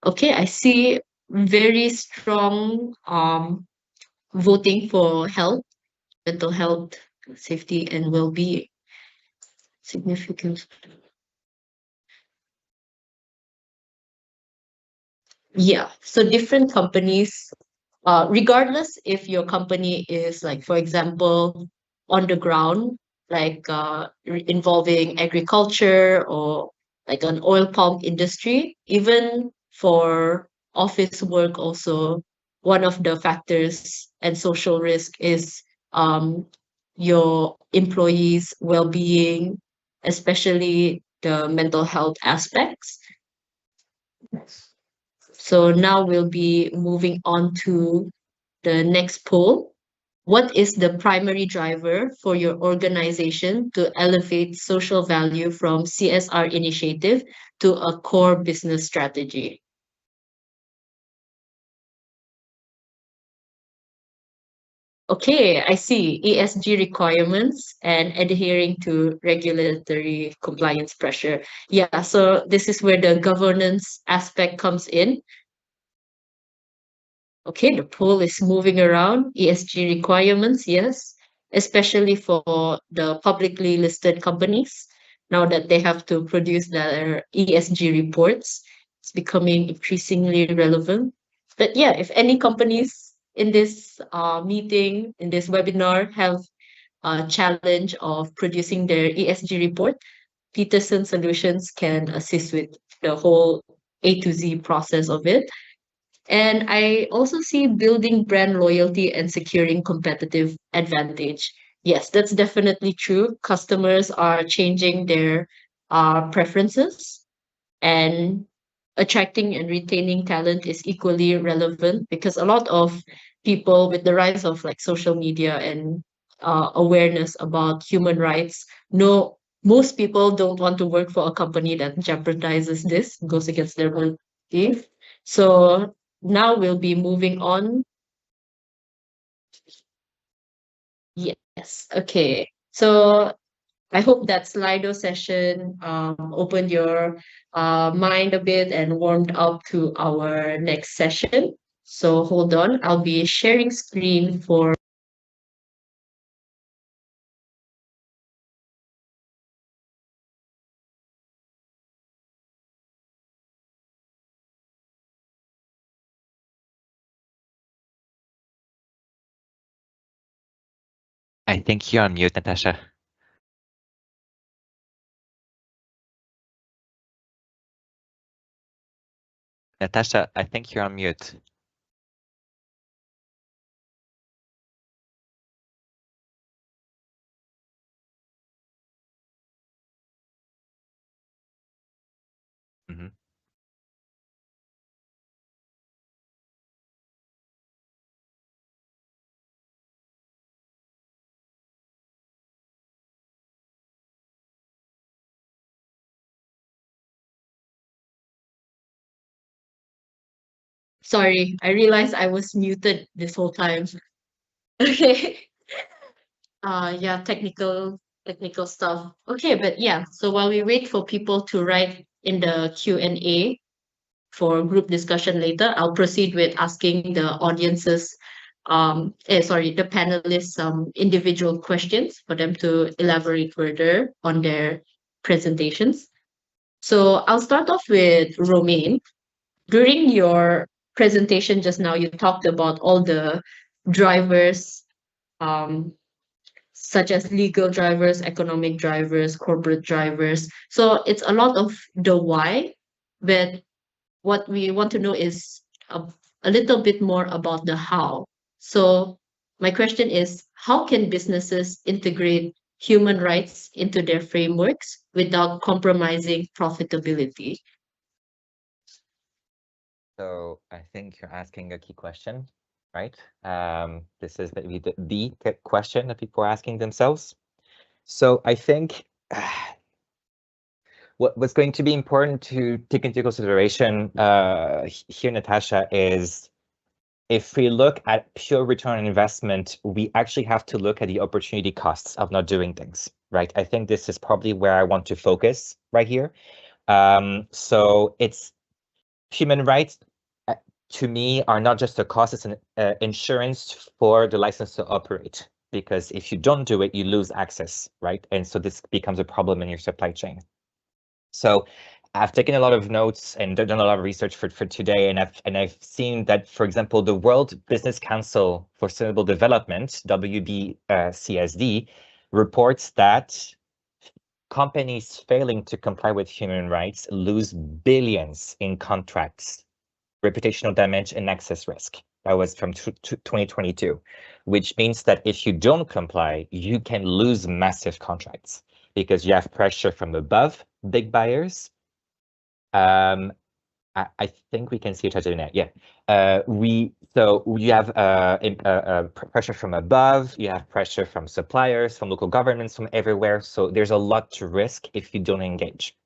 Okay, I see very strong voting for health, mental health, safety, and well-being. Significant. Yeah, so different companies, regardless if your company is like, for example, on the ground, like involving agriculture or like an oil palm industry, even for office work also, one of the factors and social risk is your employees' well-being, especially the mental health aspects. So now we'll be moving on to the next poll. What is the primary driver for your organization to elevate social value from CSR initiative to a core business strategy? Okay, I see ESG requirements and adhering to regulatory compliance pressure. Yeah, so this is where the governance aspect comes in. Okay, the poll is moving around. ESG requirements, yes, especially for the publicly listed companies. Now that they have to produce their ESG reports, it's becoming increasingly relevant. But yeah, if any companies in this meeting, in this webinar, have a challenge of producing their ESG report, Peterson Solutions can assist with the whole A to Z process of it. And I also see building brand loyalty and securing competitive advantage. Yes, that's definitely true. Customers are changing their preferences, and attracting and retaining talent is equally relevant because a lot of people, with the rise of like social media and awareness about human rights, know most people don't want to work for a company that jeopardizes this, goes against their belief. So now we'll be moving on. Yes, okay. So I hope that Slido session opened your mind a bit and warmed up to our next session. So hold on, I'll be sharing screen for. I think you're on mute, Natasha. Natasha, I think you're on mute. Mhm. Sorry, I realized I was muted this whole time. Okay. Yeah, technical stuff. Okay, but yeah, so while we wait for people to write in the Q&A for group discussion later, I'll proceed with asking the audiences, the panelists some individual questions for them to elaborate further on their presentations. So I'll start off with Romain. During your presentation just now, you talked about all the drivers, um, such as legal drivers, economic drivers, corporate drivers. So it's a lot of the why, but what we want to know is a little bit more about the how. So my question is, how can businesses integrate human rights into their frameworks without compromising profitability? So I think you're asking a key question, right? This is the question that people are asking themselves. So I think what's going to be important to take into consideration here, Natasha, is if we look at pure return on investment, we actually have to look at the opportunity costs of not doing things, right? I think this is probably where I want to focus right here. So it's human rights, to me, are not just a cost, it's an insurance for the license to operate. Because if you don't do it, you lose access, right? And so this becomes a problem in your supply chain. So I've taken a lot of notes and done a lot of research for today, and I've seen that, for example, the World Business Council for Sustainable Development, WBCSD, reports that companies failing to comply with human rights lose billions in contracts, reputational damage, and access risk. That was from 2022, which means that if you don't comply, you can lose massive contracts because you have pressure from above, big buyers. I think we can see each other now. Yeah. So you have pressure from above, you have pressure from suppliers, from local governments, from everywhere. So there's a lot to risk if you don't engage.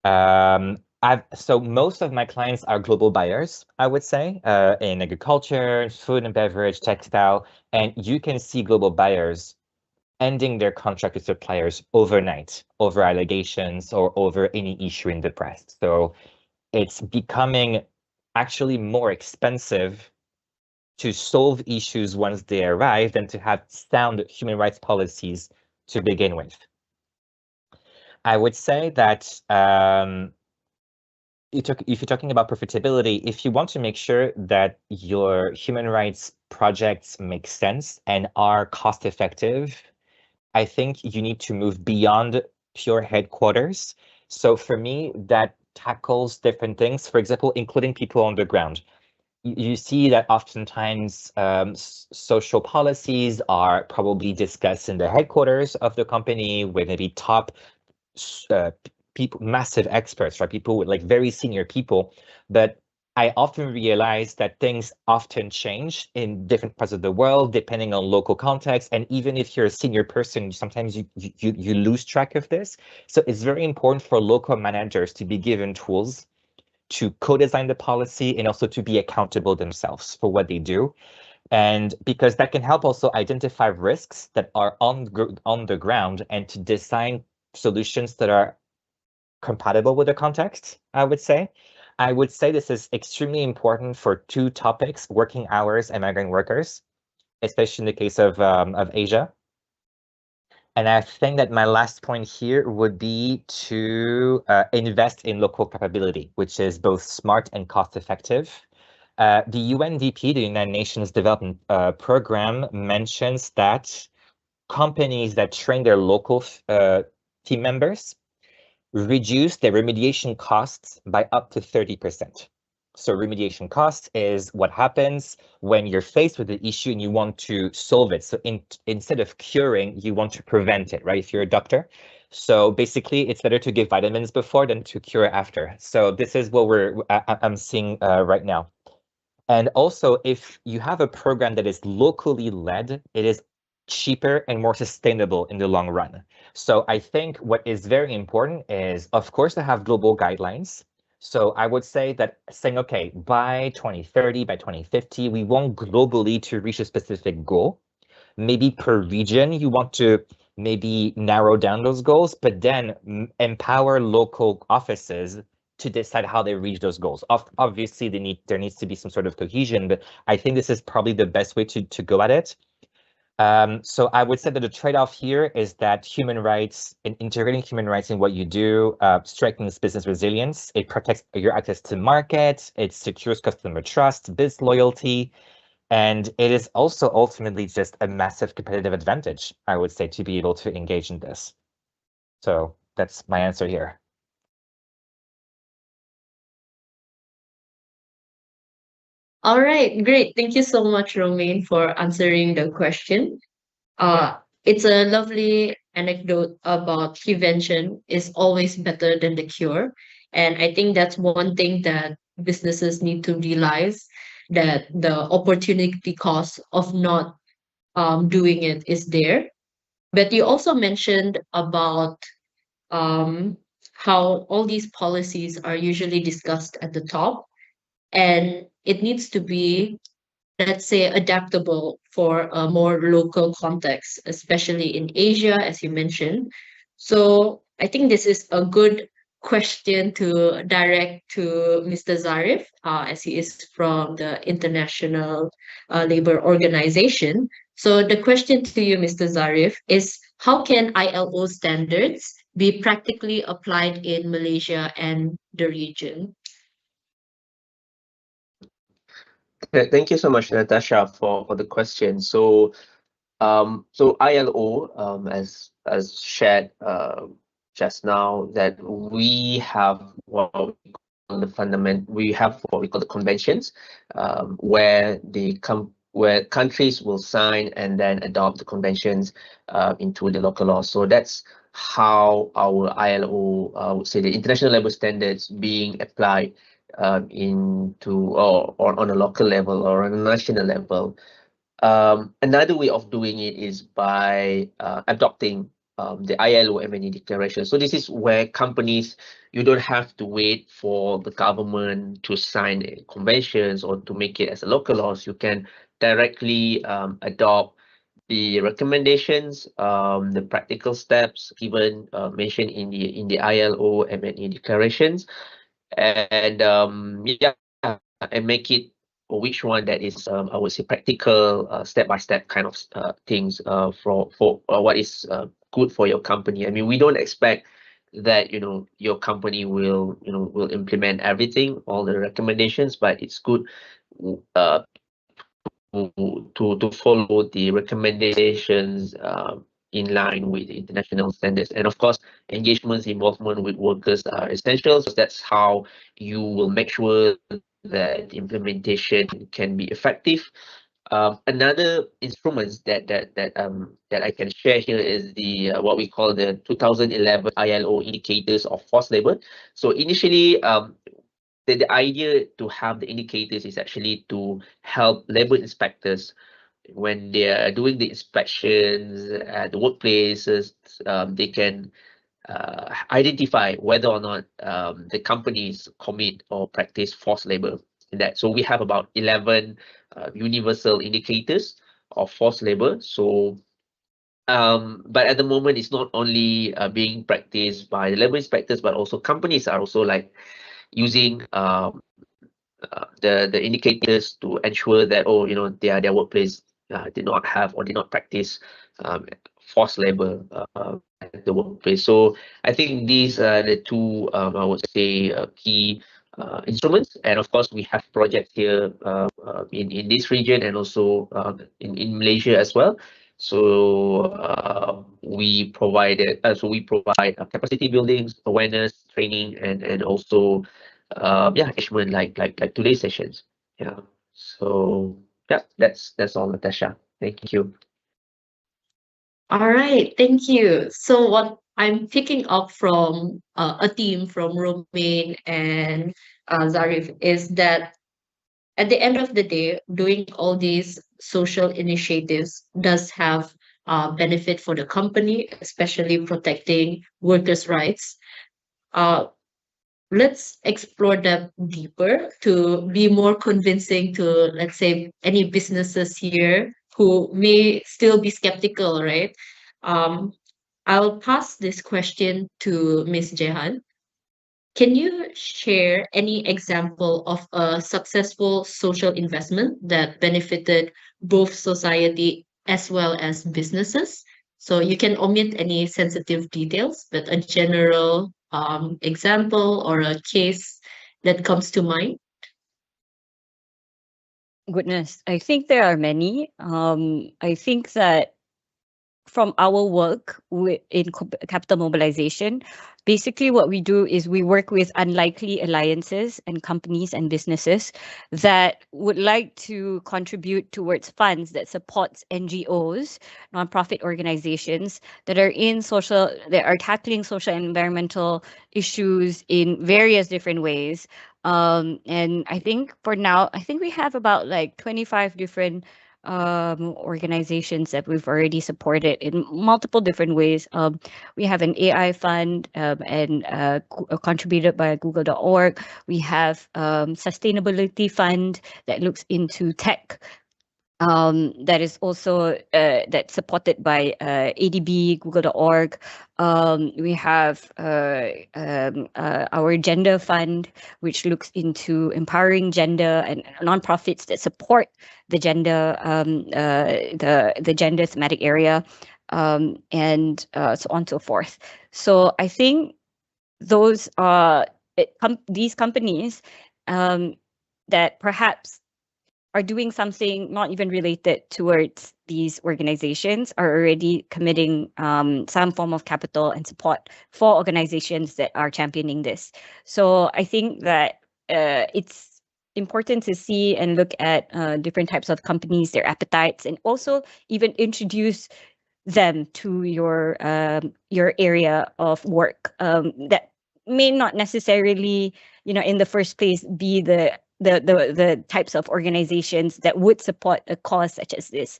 So most of my clients are global buyers, I would say, in agriculture, food and beverage, textile, and you can see global buyers ending their contract with suppliers overnight over allegations or over any issue in the press. So it's becoming actually more expensive to solve issues once they arrive than to have sound human rights policies to begin with. I would say that if you're talking about profitability, if you want to make sure that your human rights projects make sense and are cost effective, I think you need to move beyond pure headquarters. So for me, that tackles different things, for example, including people on the ground. You see that oftentimes social policies are probably discussed in the headquarters of the company with maybe top people, massive experts, right? People with like very senior people. But I often realize that things often change in different parts of the world, depending on local context. And even if you're a senior person, sometimes you lose track of this. So it's very important for local managers to be given tools to co-design the policy and also to be accountable themselves for what they do. And because that can help also identify risks that are on the ground and to design solutions that are compatible with the context, I would say. I would say this is extremely important for two topics, working hours and migrant workers, especially in the case of Asia. And I think that my last point here would be to invest in local capability, which is both smart and cost effective. The UNDP, the United Nations Development Program, mentions that companies that train their local team members reduce their remediation costs by up to 30%. So remediation cost is what happens when you're faced with an issue and you want to solve it. So instead of curing, you want to prevent it, right? If you're a doctor. So basically, it's better to give vitamins before than to cure after. So this is what I'm seeing right now. And also, if you have a program that is locally led, it is cheaper and more sustainable in the long run. So I think what is very important is, of course, to have global guidelines. So I would say that saying, okay, by 2030, by 2050, we want globally to reach a specific goal. Maybe per region, you want to maybe narrow down those goals, but then empower local offices to decide how they reach those goals. Obviously, there needs to be some sort of cohesion, but I think this is probably the best way to go at it. So I would say that the trade-off here is that human rights and integrating human rights in what you do strengthens business resilience. It protects your access to market. It secures customer trust, business loyalty, and it is also ultimately just a massive competitive advantage, I would say, to be able to engage in this. So that's my answer here. All right, great. Thank you so much, Romain, for answering the question. It's a lovely anecdote about prevention is always better than the cure. And I think that's one thing that businesses need to realize, that the opportunity cost of not doing it is there. But you also mentioned about how all these policies are usually discussed at the top, and it needs to be, let's say, adaptable for a more local context, especially in Asia, as you mentioned. So I think this is a good question to direct to Mr. Zarif, as he is from the International Labor Organization. So the question to you, Mr. Zarif, is how can ILO standards be practically applied in Malaysia and the region? Thank you so much, Natasha, for the question. So ILO, as shared just now, that we have what we call the conventions, where where countries will sign and then adopt the conventions into the local law. So that's how our ILO, I would say, the international labor standards being applied into or on a local level or on a national level. Another way of doing it is by adopting the ILO M&E declaration. So this is where companies, you don't have to wait for the government to sign conventions or to make it as a local laws. You can directly adopt the recommendations, the practical steps given mentioned in the ILO M&E declarations, and yeah, and make it which one that is I would say practical, step-by-step kind of things for what is good for your company. I mean, we don't expect that your company will implement everything, all the recommendations, but it's good to follow the recommendations in line with international standards. And of course, engagements, involvement with workers are essential. So that's how you will make sure that implementation can be effective. Another instruments that I can share here is the what we call the 2011 ILO indicators of forced labor. So initially, the idea to have the indicators is actually to help labor inspectors when they are doing the inspections at the workplaces. They can identify whether or not the companies commit or practice forced labor. in that. So we have about 11 universal indicators of forced labor. So but at the moment, it's not only being practiced by the labor inspectors, but also companies are also like using the indicators to ensure that, oh, you know, their workplace did not have or did not practice forced labor at the workplace. So I think these are the two, I would say, key instruments. And of course, we have projects here in this region and also in Malaysia as well. So we provide capacity buildings, awareness, training, and also engagement like today's sessions. Yeah. So yeah, that's all, Natasha. Thank you. All right, thank you. So what I'm picking up from a theme from Romain and Zarif is that at the end of the day, doing all these social initiatives does have benefit for the company, especially protecting workers' rights. Uh, let's explore that deeper to be more convincing to, let's say, any businesses here who may still be skeptical, right? Um, I'll pass this question to Ms. Jehan. Can you share any example of a successful social investment that benefited both society as well as businesses? So you can omit any sensitive details, but a general example or a case that comes to mind. Goodness, I think there are many. I think that from our work in capital mobilization, basically what we do is we work with unlikely alliances and companies and businesses that would like to contribute towards funds that supports NGOs, nonprofit organizations that are tackling social and environmental issues in various different ways. And I think for now, we have about like 25 different organizations that we've already supported in multiple different ways. We have an AI fund and contributed by Google.org. We have sustainability fund that looks into tech. That is also that's supported by ADB, Google.org. We have our gender fund, which looks into empowering gender and nonprofits that support the gender the gender thematic area, and so on and so forth. So I think those are these companies that perhaps are doing something not even related towards these organizations are already committing some form of capital and support for organizations that are championing this. So I think that it's important to see and look at different types of companies, their appetites, and also even introduce them to your area of work that may not necessarily, in the first place be the types of organizations that would support a cause such as this.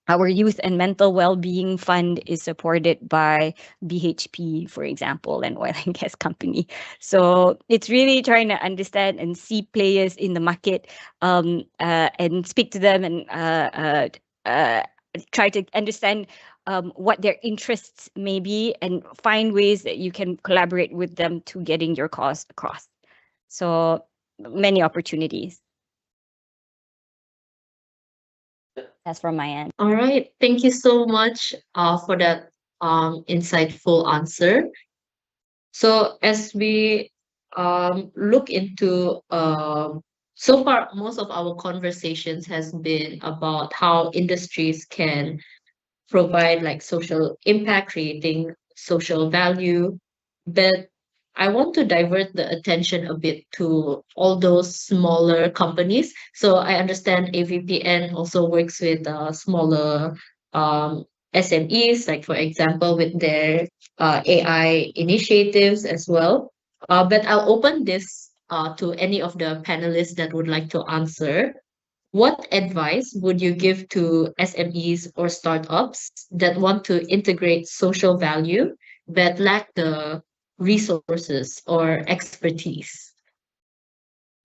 Our Youth and Mental Wellbeing Fund is supported by BHP, for example, an oil and gas company. So it's really trying to understand and see players in the market and speak to them and try to understand what their interests may be and find ways that you can collaborate with them to getting your cause across. So many opportunities. That's from my end. All right, thank you so much for that insightful answer. So as we look into so far, most of our conversations has been about how industries can provide like social impact, creating social value. But I want to divert the attention a bit to all those smaller companies. So I understand AVPN also works with smaller SMEs, like for example, with their AI initiatives as well. But I'll open this to any of the panelists that would like to answer. What advice would you give to SMEs or startups that want to integrate social value but lack the resources or expertise?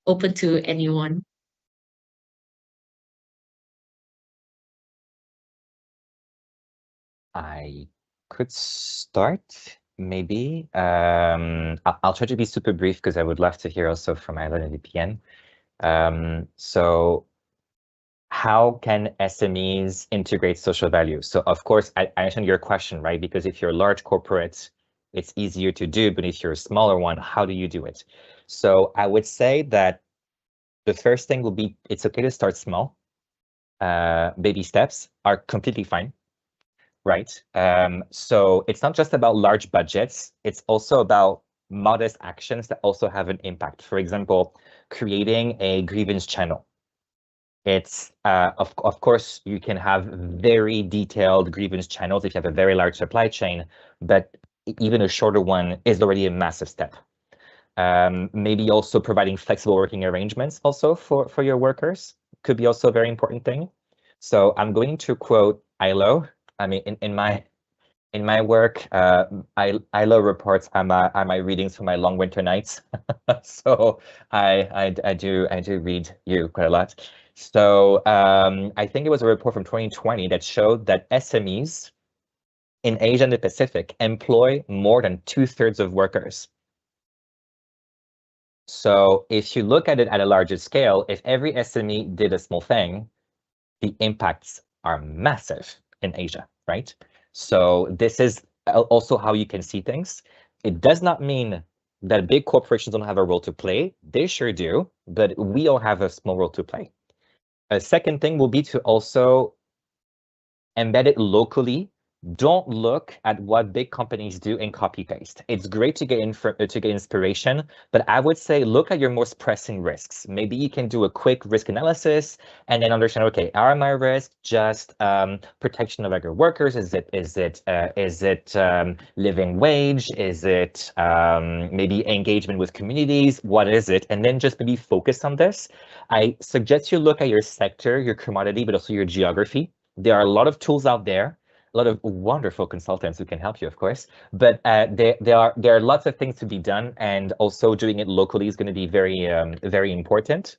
open to anyone. I could start, maybe. I'll try to be super brief because I would love to hear also from Ayla and VPN. So how can SMEs integrate social value? So of course, I understand your question, right? Because if you're a large corporate, it's easier to do, but if you're a smaller one, how do you do it? So I would say that the first thing will be, it's okay to start small. Baby steps are completely fine. Right. So it's not just about large budgets, it's also about modest actions that also have an impact. For example, creating a grievance channel. It's of course you can have very detailed grievance channels if you have a very large supply chain, but even a shorter one is already a massive step. Maybe also providing flexible working arrangements also for your workers could be also a very important thing. So I'm going to quote ILO. I mean, in my work, ILO reports are my readings for my long winter nights. So I do read you quite a lot. So I think it was a report from 2020 that showed that SMEs in Asia and the Pacific employ more than 2/3 of workers. So if you look at it at a larger scale, if every SME did a small thing, the impacts are massive in Asia, right? So this is also how you can see things. It does not mean that big corporations don't have a role to play. They sure do, but we all have a small role to play. A second thing will be to also embed it locally. Don't look at what big companies do and copy paste. It's great to get inspiration, but I would say look at your most pressing risks. Maybe you can do a quick risk analysis and then understand, okay, are my risks just protection of other workers? Is it living wage? Is it maybe engagement with communities? What is it? And then just maybe focus on this. I suggest you look at your sector, your commodity, but also your geography. There are a lot of tools out there, a lot of wonderful consultants who can help you, of course, but there are lots of things to be done, and also doing it locally is going to be very, very important.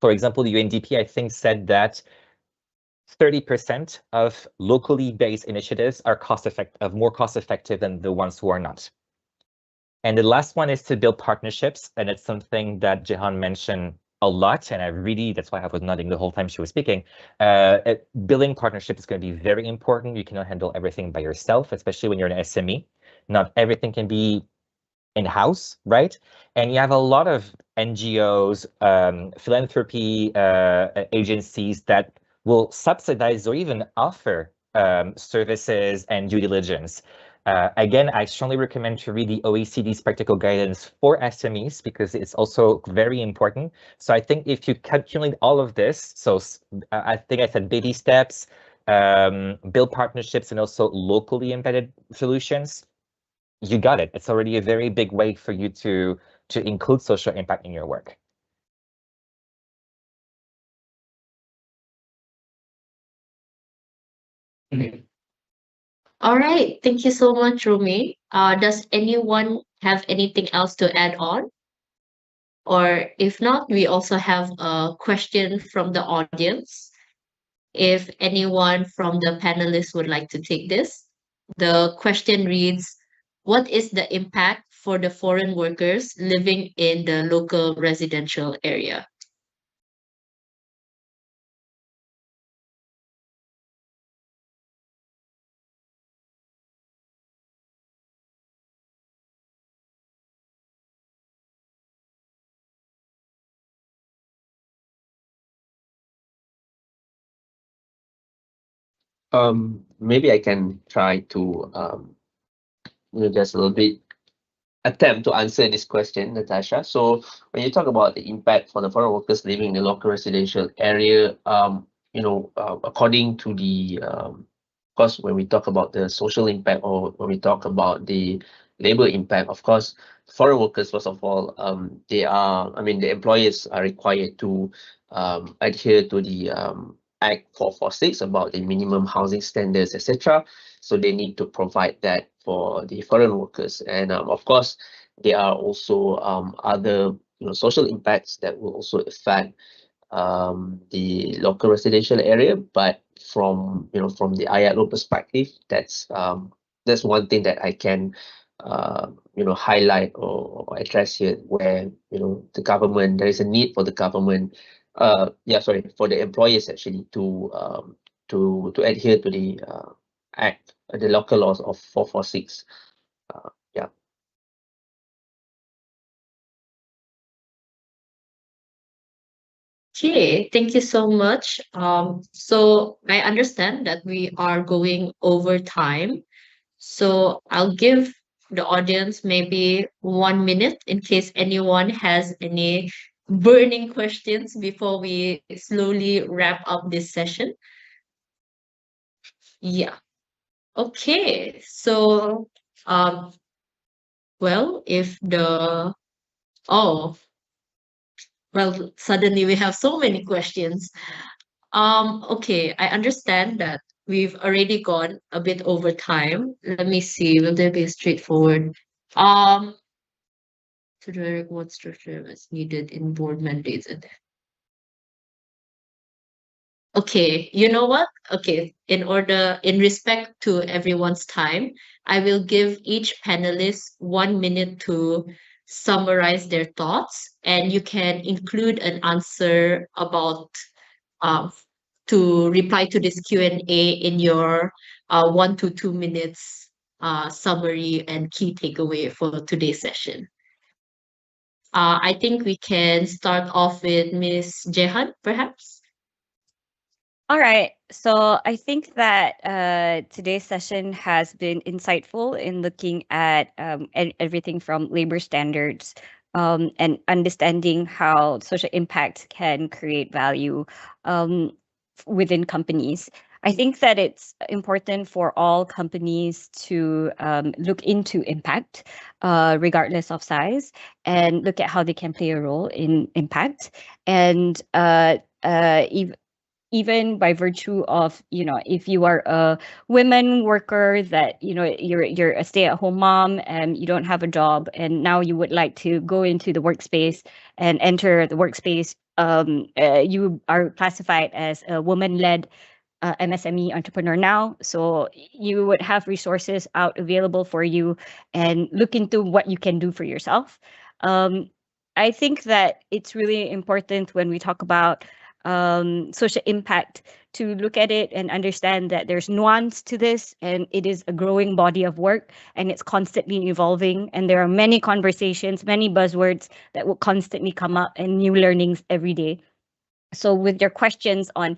For example, the UNDP, I think, said that 30% of locally based initiatives are more cost effective than the ones who are not. And the last one is to build partnerships, and it's something that Jehan mentioned a lot, and that's why I was nodding the whole time she was speaking. Building partnerships is going to be very important. You cannot handle everything by yourself, especially when you're an SME. Not everything can be in-house, right? And you have a lot of NGOs, philanthropy agencies that will subsidize or even offer services and due diligence. Again, I strongly recommend to read the OECD's practical guidance for SMEs because it's also very important. So I think if you calculate all of this, so I think I said baby steps, build partnerships, and also locally embedded solutions, you got it. It's already a very big way for you to include social impact in your work. All right, thank you so much, Rumi. Does anyone have anything else to add on? Or if not, we also have a question from the audience. If anyone from the panelists would like to take this, the question reads, what is the impact for the foreign workers living in the local residential area? Maybe I can try to just a little bit attempt to answer this question, Natasha. So when you talk about the impact for the foreign workers living in the local residential area, according to the of course, when we talk about the social impact or when we talk about the labor impact, of course, foreign workers, first of all, the employers are required to adhere to the Act 446 about the minimum housing standards, etc. So they need to provide that for the foreign workers. And of course, there are also other social impacts that will also affect the local residential area. But from the ILO perspective, that's one thing that I can highlight or address here, where the government, there is a need for the government, for the employers actually to adhere to the act, the local laws of 446. Yeah. Okay, thank you so much. So I understand that we are going over time. So I'll give the audience maybe 1 minute in case anyone has any burning questions before we slowly wrap up this session. Yeah. Okay. So, well, if the oh, well, suddenly we have so many questions. Okay, I understand that we've already gone a bit over time. Let me see, will there be a straightforward? To direct what structure is needed in board mandates and okay, you know what? Okay, in respect to everyone's time, I will give each panelist 1 minute to summarize their thoughts, and you can include an answer about um, to reply to this Q&A in your 1 to 2 minutes summary and key takeaway for today's session. I think we can start off with Ms. Jehan, perhaps. All right. So I think that today's session has been insightful in looking at everything from labor standards and understanding how social impact can create value within companies. I think that it's important for all companies to look into impact, regardless of size, and look at how they can play a role in impact. And even by virtue of, if you are a women worker that, you're a stay-at-home mom and you don't have a job, and now you would like to go into the workspace and enter the workspace, you are classified as a woman-led MSME entrepreneur now. So you would have resources out available for you, and look into what you can do for yourself. I think that it's really important when we talk about social impact to look at it and understand that there's nuance to this, and it is a growing body of work, and it's constantly evolving, and there are many conversations, many buzzwords that will constantly come up, and new learnings every day. So with your questions on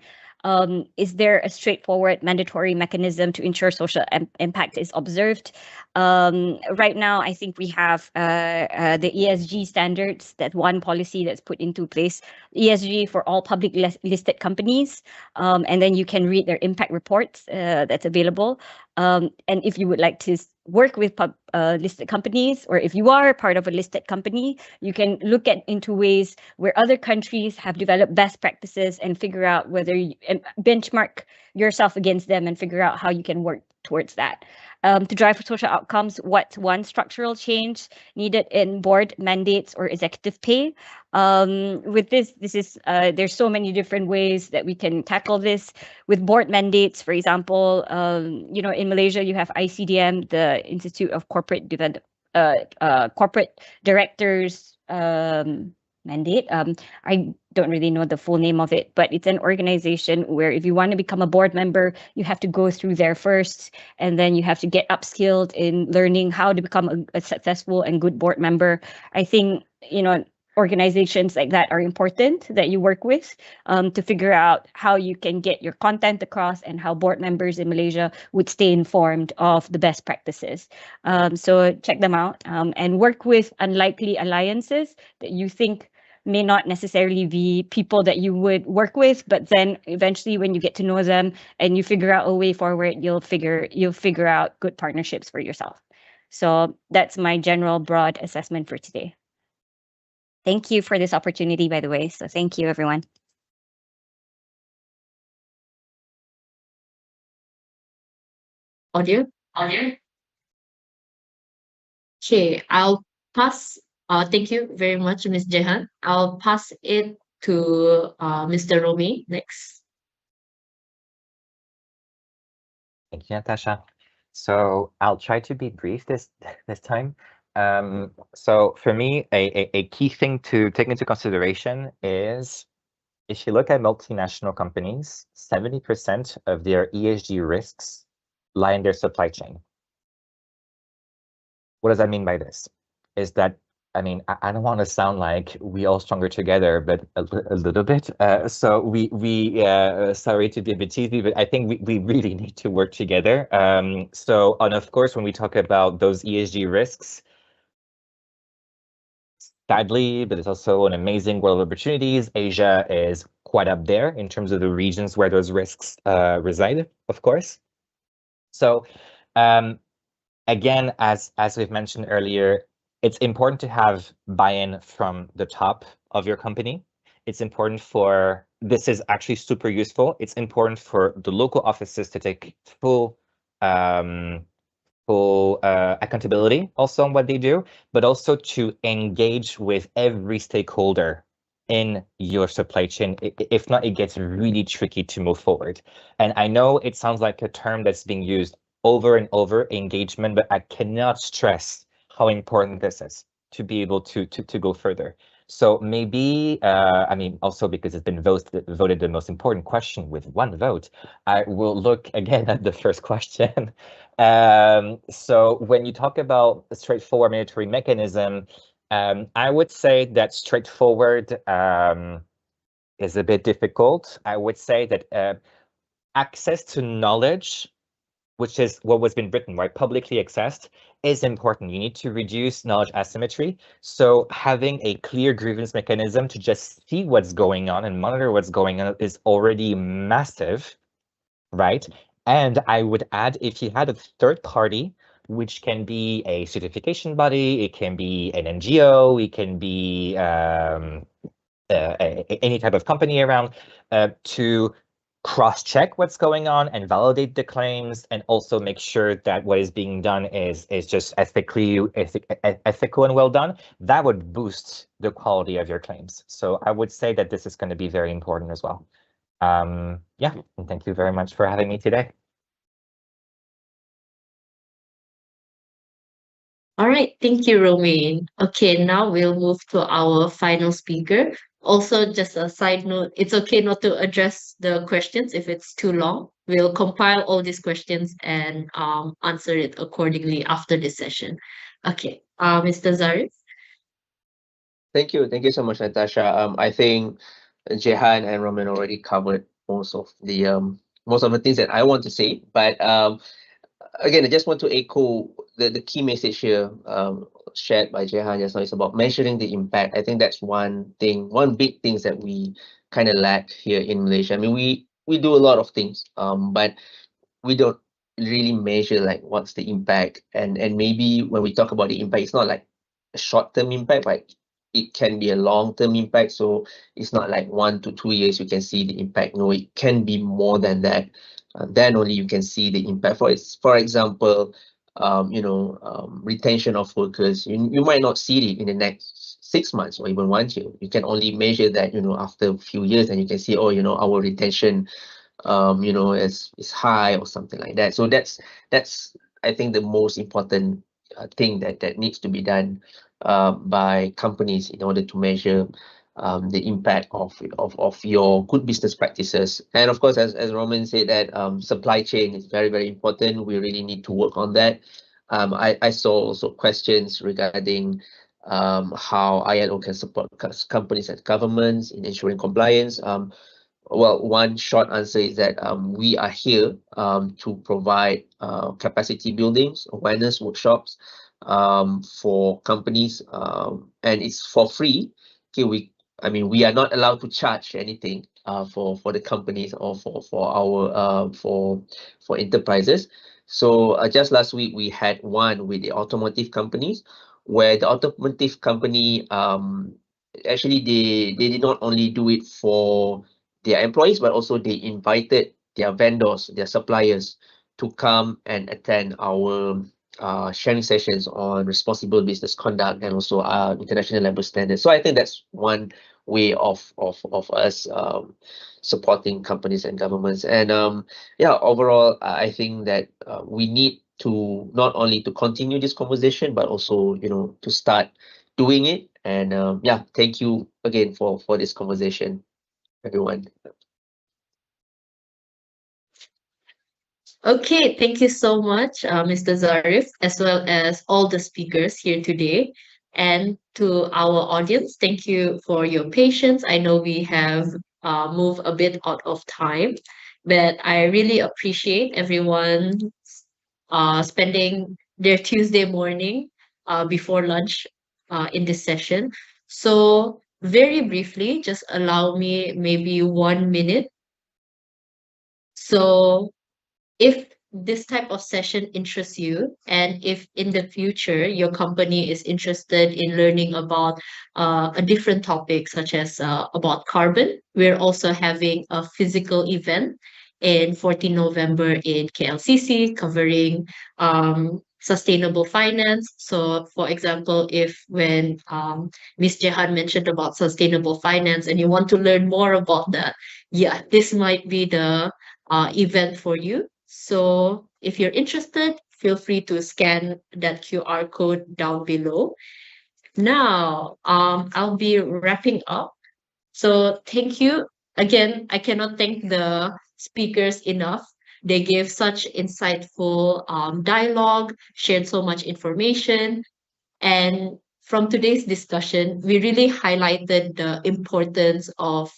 is there a straightforward mandatory mechanism to ensure social impact is observed? Right now, I think we have the ESG standards, that one policy that's put into place, ESG for all public listed companies. And then you can read their impact reports that's available. And if you would like to work with listed companies, or if you are part of a listed company, you can look into ways where other countries have developed best practices and figure out whether you benchmark yourself against them and figure out how you can work towards that. To drive for social outcomes, what's one structural change needed in board mandates or executive pay? With this is there's so many different ways that we can tackle this. With board mandates, for example, in Malaysia you have ICDM, the Institute of Corporate Corporate Directors mandate. I don't really know the full name of it, but it's an organization where if you want to become a board member, you have to go through there first, and then you have to get upskilled in learning how to become a successful and good board member. I think, organizations like that are important that you work with to figure out how you can get your content across, and how board members in Malaysia would stay informed of the best practices. So check them out and work with unlikely alliances that you think may not necessarily be people that you would work with, but then eventually when you get to know them and you figure out a way forward, you'll figure out good partnerships for yourself. So that's my general broad assessment for today. Thank you for this opportunity, by the way. So thank you, everyone. Audio? Okay, I'll pass Thank you very much, Ms. Jehan. I'll pass it to Mr. Romy next. Thank you, Natasha. So I'll try to be brief this time. So for me, a key thing to take into consideration is if you look at multinational companies, 70% of their ESG risks lie in their supply chain. What does that mean by this? Is that, I mean, I don't want to sound like we all stronger together, but a little bit. So sorry to be a bit cheesy, but I think we really need to work together. And of course, when we talk about those ESG risks, sadly, but it's also an amazing world of opportunities. Asia is quite up there in terms of the regions where those risks reside, of course. So again, as we've mentioned earlier, it's important to have buy-in from the top of your company. It's important this is actually super useful. It's important for the local offices to take full accountability also on what they do, but also to engage with every stakeholder in your supply chain. If not, it gets really tricky to move forward. And I know it sounds like a term that's being used over and over, engagement, but I cannot stress how important this is to be able to go further. So maybe, I mean, also because it's been voted the most important question with one vote, I will look again at the first question. So when you talk about a straightforward mandatory mechanism, I would say that straightforward is a bit difficult. I would say that access to knowledge, which is what was been written, right? Publicly accessed is important. You need to reduce knowledge asymmetry. So having a clear grievance mechanism to just see what's going on and monitor what's going on is already massive, right? And I would add, if you had a third party, which can be a certification body, it can be an NGO, it can be any type of company around, to cross-check what's going on and validate the claims, and also make sure that what is being done is just ethical and well done. That would boost the quality of your claims. So I would say that this is going to be very important as well. Yeah, and thank you very much for having me today. All right, thank you, Romain. Okay, now we'll move to our final speaker. Also, just a side note, it's okay not to address the questions if it's too long. We'll compile all these questions and answer it accordingly after this session. Okay, Mr. Zarif. Thank you so much, Natasha. I think Jehan and Roman already covered most of the things that I want to say, but again, I just want to echo the key message here shared by Jehan just now. It's about measuring the impact. I think that's one big thing that we kind of lack here in Malaysia. I mean, we do a lot of things, but we don't really measure like what's the impact. And maybe when we talk about the impact, it's not like a short-term impact, but it can be a long-term impact. So it's not like 1 to 2 years you can see the impact. No, it can be more than that. Then only you can see the impact. For example, retention of workers. You might not see it in the next 6 months or even 1 year. You can only measure that after a few years, and you can see, oh, our retention is high or something like that. So that's I think the most important thing that needs to be done by companies in order to measure the impact of your good business practices. And of course, as Roman said, that supply chain is very, very important. We really need to work on that. I saw also questions regarding how ILO can support companies and governments in ensuring compliance. Well, one short answer is that we are here to provide capacity buildings, awareness workshops for companies, and it's for free. Okay, we are not allowed to charge anything for the companies or for enterprises. So just last week we had one with the automotive companies, where the automotive company actually they did not only do it for their employees, but also they invited their vendors, their suppliers to come and attend our sharing sessions on responsible business conduct and also international level standards. So I think that's one way of us supporting companies and governments. And yeah, overall, I think that we need to not only to continue this conversation, but also, you know, to start doing it. And yeah, thank you again for this conversation, everyone. Okay, thank you so much, Mr. Zarif, as well as all the speakers here today. And to our audience, thank you for your patience. I know we have moved a bit out of time, but I really appreciate everyone spending their Tuesday morning before lunch in this session. So very briefly, just allow me maybe 1 minute. So if this type of session interests you, and if in the future your company is interested in learning about a different topic, such as about carbon, we're also having a physical event in 14 November in KLCC covering sustainable finance. So for example, if when Ms. Jehan mentioned about sustainable finance and you want to learn more about that, yeah, this might be the event for you. So if you're interested, feel free to scan that QR code down below. Now, I'll be wrapping up. So thank you. Again, I cannot thank the speakers enough. They gave such insightful dialogue, shared so much information. And from today's discussion, we really highlighted the importance of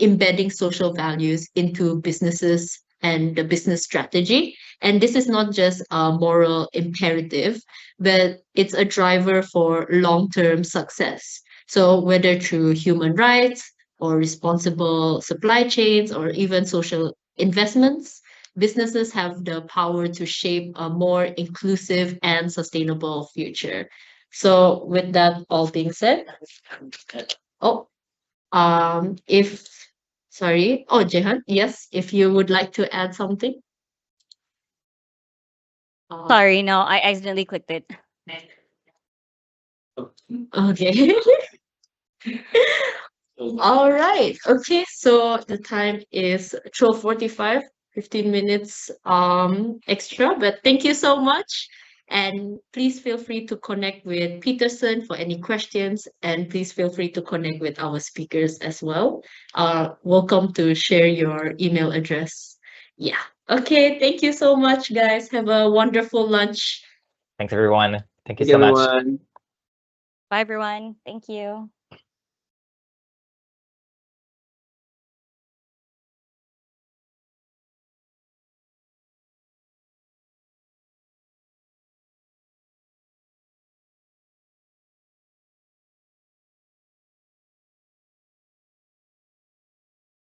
embedding social values into businesses and the business strategy. And this is not just a moral imperative, but it's a driver for long-term success. So whether through human rights or responsible supply chains or even social investments, businesses have the power to shape a more inclusive and sustainable future. So with that all being said, Jehan, yes, if you would like to add something. Sorry, no, I accidentally clicked it. Okay. All right. Okay, so the time is 12:45, 15 minutes extra, but thank you so much. And please feel free to connect with Peterson for any questions, and please feel free to connect with our speakers as well. Welcome to share your email address. Yeah. Okay, thank you so much, guys. Have a wonderful lunch. Thanks, everyone. Thank you Thank so much. everyone. Bye, everyone. Thank you.